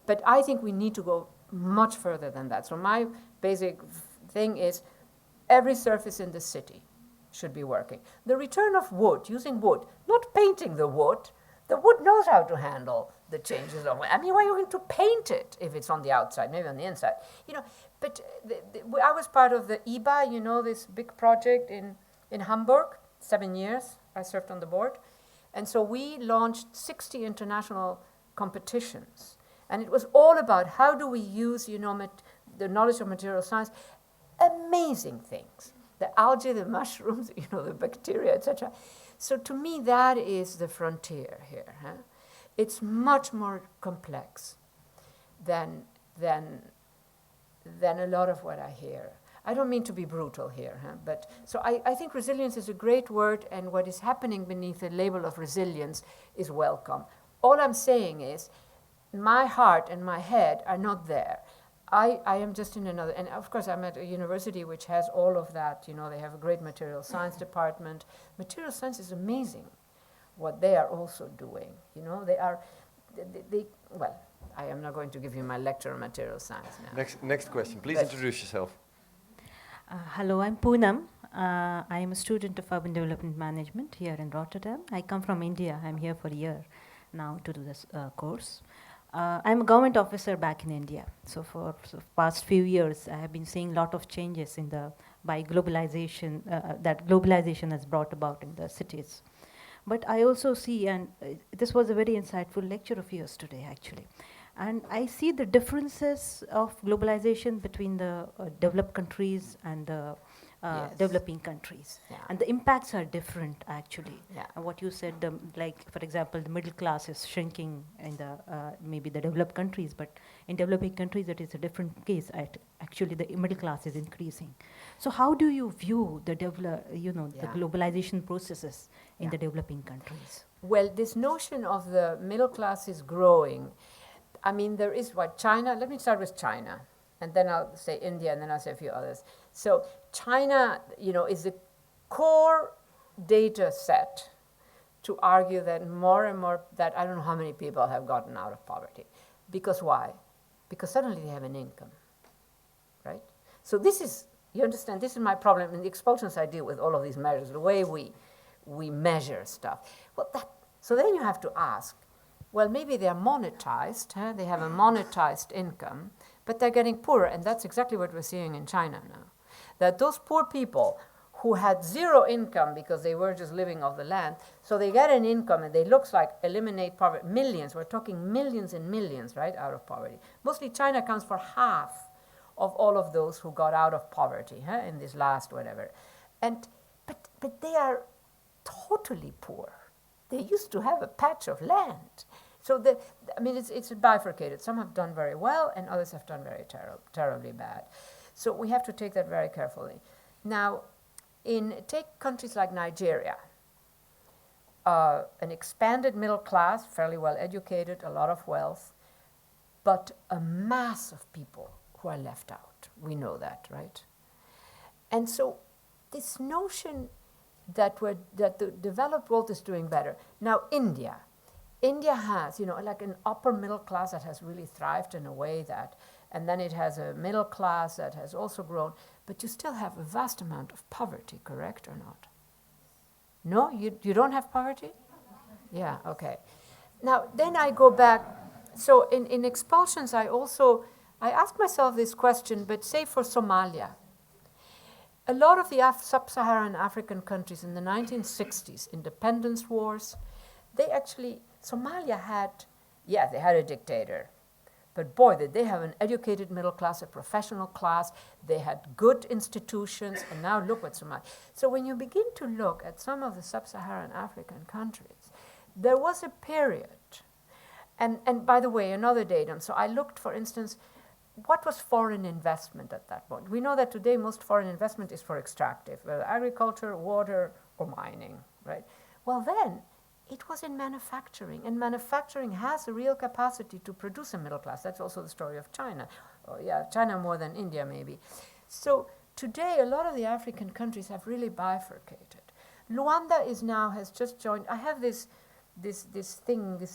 But I think we need to go much further than that. So my basic thing is every surface in the city should be working. The return of wood, using wood, not painting the wood. The wood knows how to handle the changes of. I mean, why are you going to paint it if it's on the outside, maybe on the inside? But I was part of the IBA, this big project in Hamburg. 7 years I served on the board. And so we launched 60 international competitions. And it was all about how do we use, the knowledge of material science. Amazing things. The algae, the mushrooms, the bacteria, etc. So to me, that is the frontier here. It's much more complex than a lot of what I hear. I don't mean to be brutal here, but so I think resilience is a great word, and what is happening beneath the label of resilience is welcome. All I'm saying is my heart and my head are not there. I am just in another, and of course I'm at a university which has all of that, they have a great material science department. Material science is amazing what they are also doing, well, I am not going to give you my lecture on material science now. Next question, please introduce yourself. Hello, I'm Poonam. I am a student of urban development management here in Rotterdam. I come from India. I'm here for a year now to do this course. I'm a government officer back in India. So for the past few years, I have been seeing a lot of changes by globalization, that globalization has brought about in the cities. But I also see, and this was a very insightful lecture of yours today, actually. And I see the differences of globalization between the developed countries and the developing countries. Yeah. And the impacts are different, actually. Yeah. And what you said, like, for example, the middle class is shrinking in the maybe the developed countries, but in developing countries, it is a different case. Actually, the middle class is increasing. So how do you view the the globalization processes in the developing countries? Well, this notion of the middle class is growing. I mean, there is China, let me start with China, and then I'll say India, and then I'll say a few others. So China, is the core data set to argue that more and more, that I don't know how many people have gotten out of poverty. Because why? Because suddenly they have an income, right? So this is, you understand, this is my problem. In the expulsions I deal with all of these measures, the way we measure stuff. Well, so then you have to ask, well, maybe they're monetized, they have a monetized income, but they're getting poorer, and that's exactly what we're seeing in China now. That those poor people who had zero income because they were just living off the land, so they get an income and they looks like eliminate poverty, millions, we're talking millions and millions, right, out of poverty. Mostly China accounts for half of all of those who got out of poverty in this last whatever. But they are totally poor. They used to have a patch of land. So it's bifurcated. Some have done very well, and others have done very terribly bad. So we have to take that very carefully. Now, take countries like Nigeria, an expanded middle class, fairly well educated, a lot of wealth, but a mass of people who are left out. We know that, right? And so this notion that the developed world is doing better. Now, India has, like an upper middle class that has really thrived in a way that, and then it has a middle class that has also grown, but you still have a vast amount of poverty, correct or not? No, you don't have poverty? Yeah, okay. Now, then I go back so in expulsions, I asked myself this question, but say for Somalia, a lot of the sub-Saharan African countries in the 1960s, independence wars, Somalia had, they had a dictator. But boy, did they have an educated middle class, a professional class. They had good institutions, and now look what Somalia. So when you begin to look at some of the sub-Saharan African countries, there was a period, and by the way, another datum. So I looked, for instance, what was foreign investment at that point? We know that today most foreign investment is for extractive, whether agriculture, water, or mining, right? Well then, it was in manufacturing, and manufacturing has a real capacity to produce a middle class. That's also the story of China. Oh, yeah, China more than India, maybe. So today, a lot of the African countries have really bifurcated. Luanda has just joined. I have this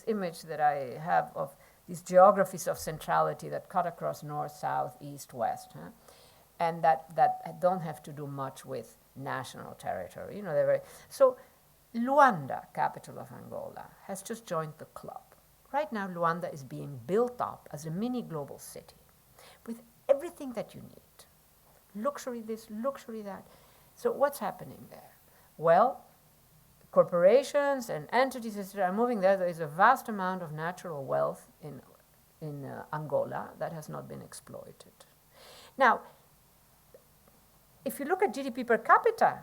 image that I have of these geographies of centrality that cut across north, south, east, west, and that don't have to do much with national territory. You know, they're very so. Luanda, capital of Angola, has just joined the club. Right now, Luanda is being built up as a mini global city with everything that you need. Luxury this, luxury that. So what's happening there? Well, corporations and entities that are moving there. There is a vast amount of natural wealth in Angola that has not been exploited. Now, if you look at GDP per capita,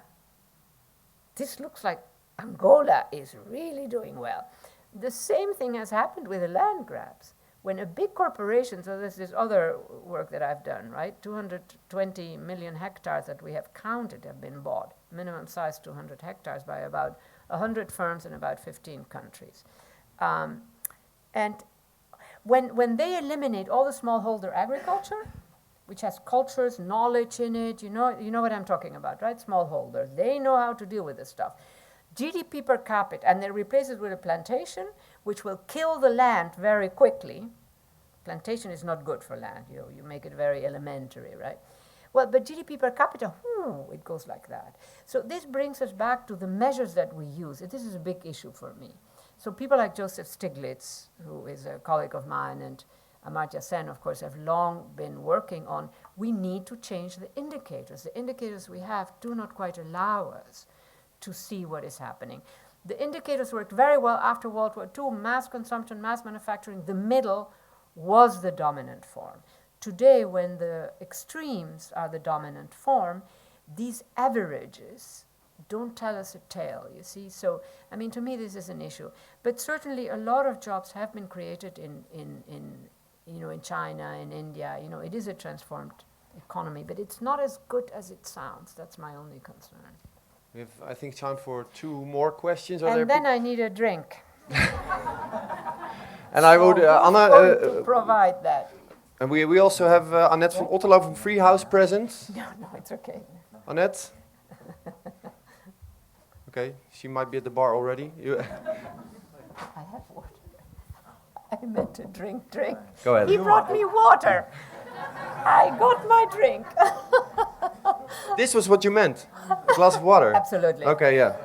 this looks like Angola is really doing well. The same thing has happened with the land grabs. When a big corporation, so there's this other work that I've done, right? 220 million hectares that we have counted have been bought. Minimum size 200 hectares by about 100 firms in about 15 countries. And when they eliminate all the smallholder agriculture, which has cultures, knowledge in it, you know what I'm talking about, right? Smallholders, they know how to deal with this stuff. GDP per capita, and they replace it with a plantation, which will kill the land very quickly. Plantation is not good for land. You make it very elementary, right? Well, but GDP per capita, it goes like that. So this brings us back to the measures that we use. This is a big issue for me. So people like Joseph Stiglitz, who is a colleague of mine, and Amartya Sen, of course, have long been working on, we need to change the indicators. The indicators we have do not quite allow us to see what is happening. The indicators worked very well after World War II, mass consumption, mass manufacturing. The middle was the dominant form. Today, when the extremes are the dominant form, these averages don't tell us a tale, you see. So, I mean, to me, this is an issue. But certainly a lot of jobs have been created in China, in India. You know, it is a transformed economy, but it's not as good as it sounds. That's my only concern. We have, I think, time for 2 more questions. And then I need a drink. And I would, Anna, to provide that. And we also have Annette van Otterlo from Freehouse present. No, it's okay. Annette? Okay, she might be at the bar already. I have water. I meant to drink. Go ahead. He brought me water. I got my drink. This was what you meant? A glass of water? Absolutely. Okay, yeah.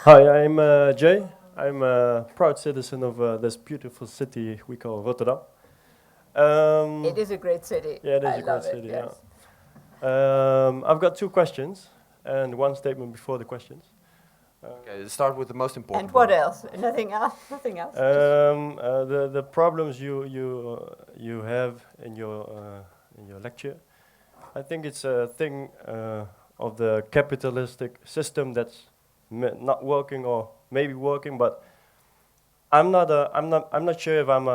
Hi, I'm Jay. I'm a proud citizen of this beautiful city we call Rotterdam. It is a great city. Yeah, it is a great city, yes. Yeah. I've got 2 questions and 1 statement before the questions. Okay, let's start with the most important. And what else? Nothing else? Nothing else? The problems you have in your lecture, I think it's a thing of the capitalistic system that's not working or maybe working, but I'm not sure if I'm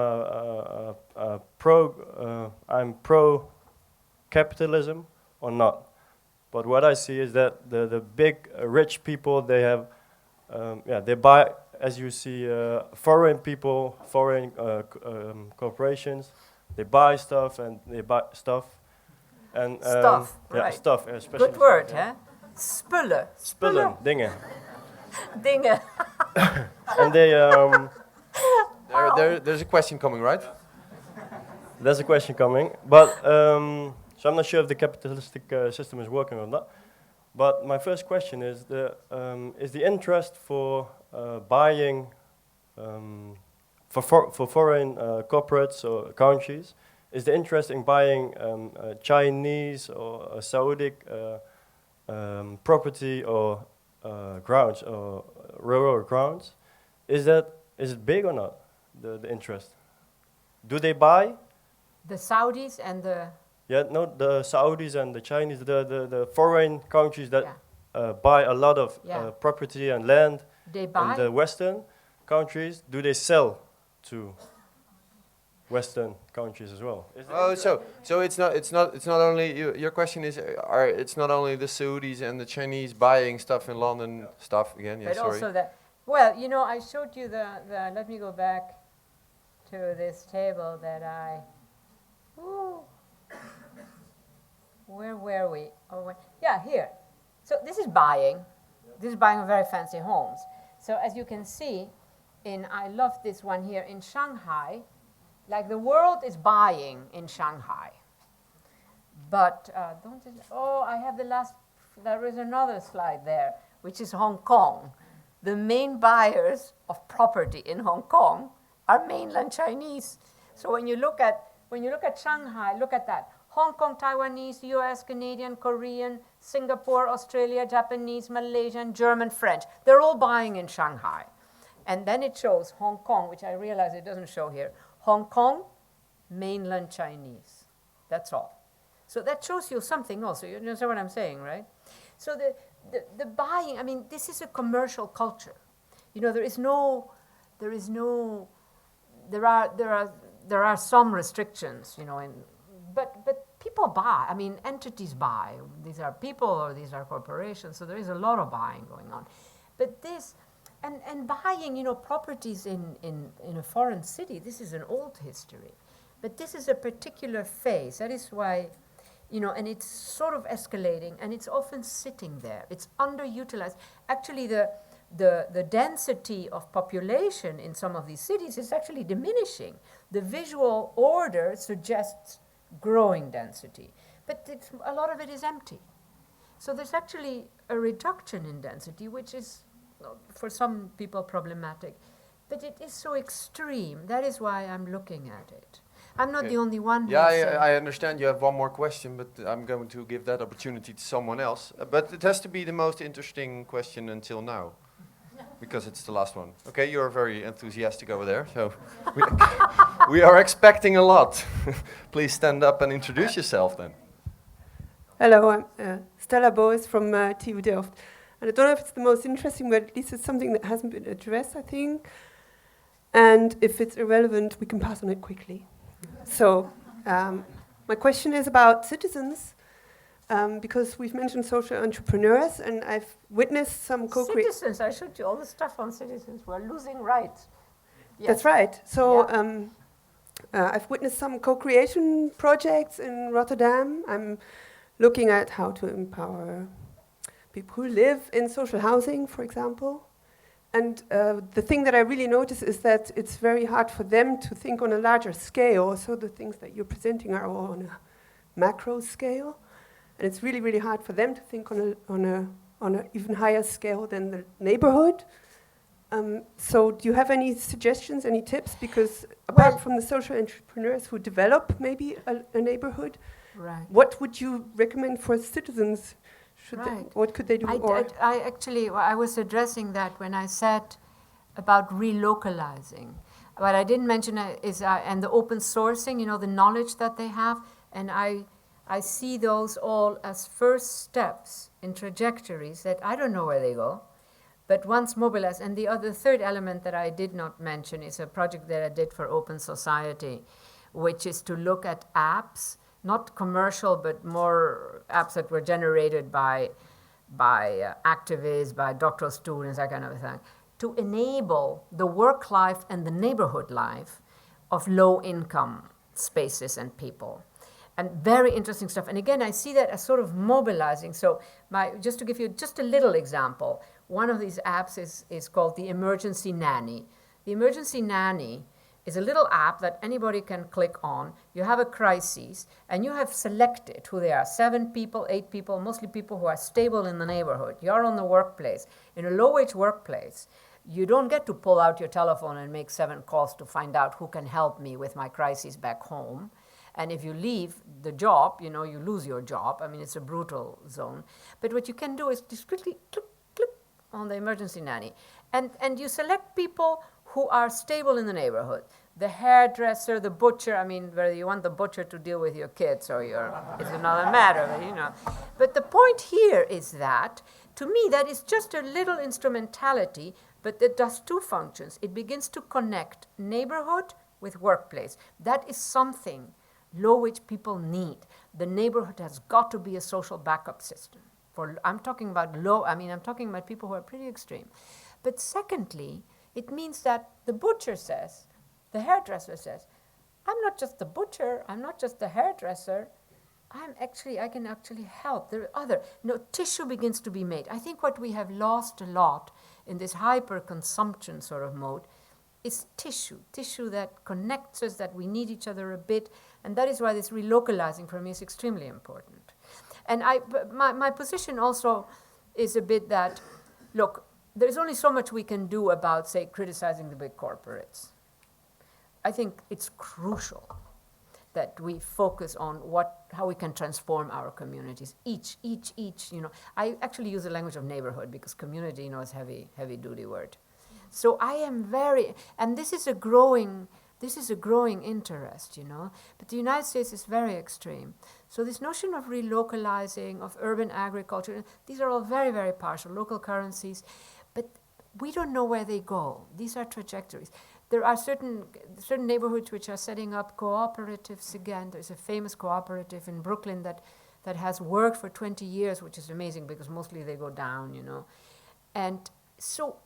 pro capitalism or not. But what I see is that the big rich people, they have they buy, as you see, foreign people, foreign corporations, they buy stuff and they buy stuff. And stuff, yeah, right. Stuff, especially. Good word, stuff, yeah. huh? Spullen. Spullen, dingen. Dingen. And they there's a question coming, right? There's a question coming, but so I'm not sure if the capitalistic system is working or not. But my first question is the interest for buying for foreign corporates or countries, is the interest in buying Chinese or Saudi property or grounds or rural grounds. Is it big or not? The interest. Do they buy? The Saudis and the The Saudis and the Chinese, the foreign countries that buy a lot of property and land. They buy. And the Western countries, do they sell to Western countries as well? So it's not only your question is it's not only the Saudis and the Chinese buying stuff in London stuff again. Yeah, but sorry. also that. Well, you know, I showed you the. Let me go back to this table that I. Ooh. Where were we? Here. So this is buying. This is buying very fancy homes. So as you can see, I love this one here in Shanghai. Like the world is buying in Shanghai. But I have the last. There is another slide there, which is Hong Kong. The main buyers of property in Hong Kong are mainland Chinese. So when you look at Shanghai, look at that. Hong Kong, Taiwanese, US, Canadian, Korean, Singapore, Australia, Japanese, Malaysian, German, French. They're all buying in Shanghai. And then it shows Hong Kong, which I realize it doesn't show here. Hong Kong, mainland Chinese. That's all. So that shows you something also. You understand what I'm saying, right? So the buying, I mean, this is a commercial culture. You know, there are some restrictions, you know, but people buy. I mean, entities buy. These are people or these are corporations. So there is a lot of buying going on. But this, and buying, you know, properties in a foreign city, this is an old history. But this is a particular phase. That is why, you know, and it's sort of escalating, and it's often sitting there. It's underutilized. Actually, the density of population in some of these cities is actually diminishing. The visual order suggests growing density, but a lot of it is empty. So there's actually a reduction in density, which is, for some people, problematic. But it is so extreme. That is why I'm looking at it. I'm not the only one. I understand you have one more question, but I'm going to give that opportunity to someone else. But it has to be the most interesting question until now, because it's the last one. Okay, you're very enthusiastic over there, so we are expecting a lot. Please stand up and introduce yourself then. Hello, I'm Stella Boas from TU Delft. And I don't know if it's the most interesting, but at least it's something that hasn't been addressed, I think. And if it's irrelevant, we can pass on it quickly. So my question is about citizens, because we've mentioned social entrepreneurs, and I've witnessed some Citizens, I showed you all the stuff on citizens. We're losing rights. Yes. That's right. So I've witnessed some co-creation projects in Rotterdam. I'm looking at how to empower people who live in social housing, for example. And the thing that I really notice is that it's very hard for them to think on a larger scale. So the things that you're presenting are all on a macro scale. And it's really, really hard for them to think on a even higher scale than the neighborhood. So do you have any suggestions, any tips? Because apart from the social entrepreneurs who develop maybe a neighborhood, what would you recommend for citizens? What could they do? I was addressing that when I said about relocalizing. What I didn't mention is and the open sourcing, you know, the knowledge that they have. And I see those all as first steps in trajectories that I don't know where they go, but once mobilized. And the third element that I did not mention is a project that I did for Open Society, which is to look at apps, not commercial, but more apps that were generated by activists, by doctoral students, that kind of thing, to enable the work life and the neighborhood life of low-income spaces and people. And very interesting stuff. And again, I see that as sort of mobilizing. So just to give you just a little example, one of these apps is called the Emergency Nanny. The Emergency Nanny is a little app that anybody can click on. You have a crisis, and you have selected who they are, 7 people, 8 people, mostly people who are stable in the neighborhood. You're on the workplace, in a low-wage workplace, You don't get to pull out your telephone and make 7 calls to find out who can help me with my crisis back home. And if you leave the job, you lose your job. I mean, it's a brutal zone. But what you can do is just quickly click, click on the emergency nanny. And you select people who are stable in the neighborhood. The hairdresser, the butcher, I mean, whether you want the butcher to deal with your kids or it's another matter, But the point here is that, to me, that is just a little instrumentality, but it does 2 functions. It begins to connect neighborhood with workplace. That is something low wage people need. The neighborhood has got to be a social backup system. I'm talking about I'm talking about people who are pretty extreme. But secondly, it means that the butcher says, the hairdresser says, I'm not just the butcher, I'm not just the hairdresser, I can actually help. There are other, tissue begins to be made. I think what we have lost a lot in this hyper-consumption sort of mode is tissue that connects us, that we need each other a bit, and that is why this relocalizing for me is extremely important. And my position also is a bit that, look, there's only so much we can do about, say, criticizing the big corporates. I think it's crucial that we focus on how we can transform our communities. Each, I actually use the language of neighborhood because community, is heavy duty word. So I am and this is a growing interest, but the United States is very extreme. So this notion of relocalizing, of urban agriculture, these are all very, very partial, local currencies, but we don't know where they go. These are trajectories. There are certain neighborhoods which are setting up cooperatives again. There's a famous cooperative in Brooklyn that has worked for 20 years, which is amazing because mostly they go down, And so,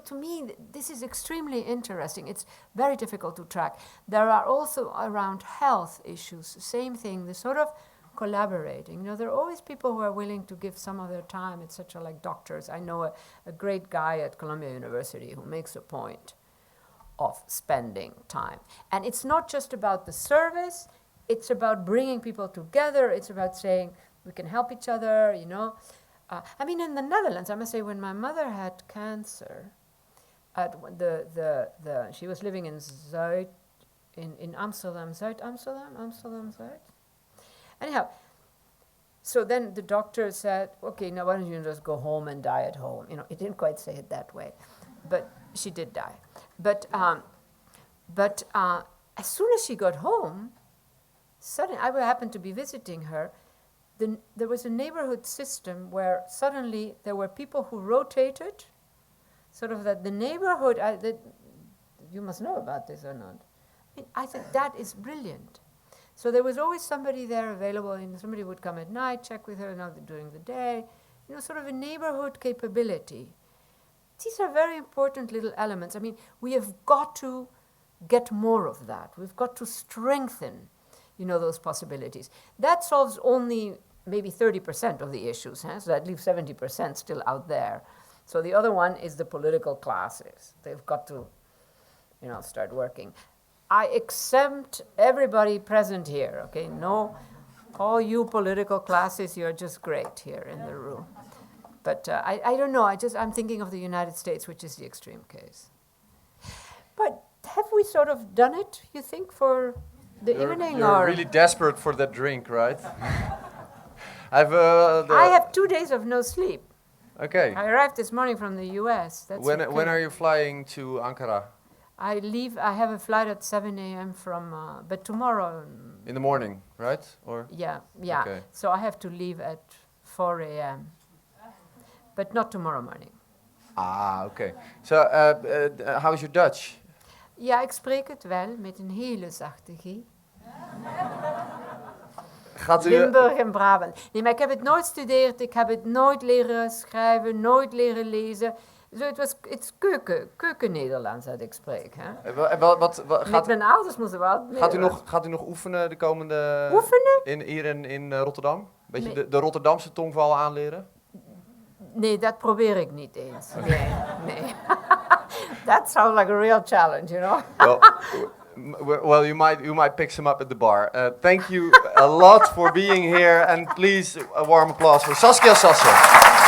to me, this is extremely interesting. It's very difficult to track. There are also around health issues, same thing, the sort of collaborating. There are always people who are willing to give some of their time, etc., like doctors. I know a great guy at Columbia University who makes a point of spending time. And it's not just about the service, it's about bringing people together, it's about saying we can help each other, in the Netherlands, I must say, when my mother had cancer, she was living in Amsterdam Zuid. Anyhow, so then the doctor said, okay, now why don't you just go home and die at home? It didn't quite say it that way, but she did die. But as soon as she got home, suddenly, I happened to be visiting her, there was a neighborhood system where suddenly there were people who rotated, sort of that the neighborhood, you must know about this or not. I think that is brilliant. So there was always somebody there available, and somebody would come at night, check with her during the day, sort of a neighborhood capability. These are very important little elements. We have got to get more of that. We've got to strengthen, those possibilities. That solves only maybe 30% of the issues, so that leaves 70% still out there. So the other one is the political classes. They've got to, start working. I exempt everybody present here, okay? No, all you political classes, you're just great here in the room. But I don't know, I'm thinking of the United States, which is the extreme case. But have we sort of done it, you think, for the evening? You're really desperate for that drink, right? I have 2 days of no sleep. Okay. I arrived this morning from the US. When are you flying to Ankara? I have a flight at 7 a.m. but tomorrow. In the morning, right? Or? Yeah. Okay. So I have to leave at 4 a.m. But not tomorrow morning. Okay. So, how's your Dutch? Ja, ik spreek het wel met een hele zachte G. Limburg en Brabant. Nee, maar ik heb het nooit gestudeerd, ik heb het nooit leren schrijven, nooit leren lezen. So het is keuken-Nederlands dat ik spreek. Hè? Met mijn ouders moesten we altijd gaat u nog oefenen de komende... Oefenen? Hier in Rotterdam? Beetje de Rotterdamse tongval aanleren? Nee, dat probeer ik niet eens. Nee. That sounds like a real challenge, Well, you might pick some up at the bar. Thank you a lot for being here, and please a warm applause for Saskia Sassen.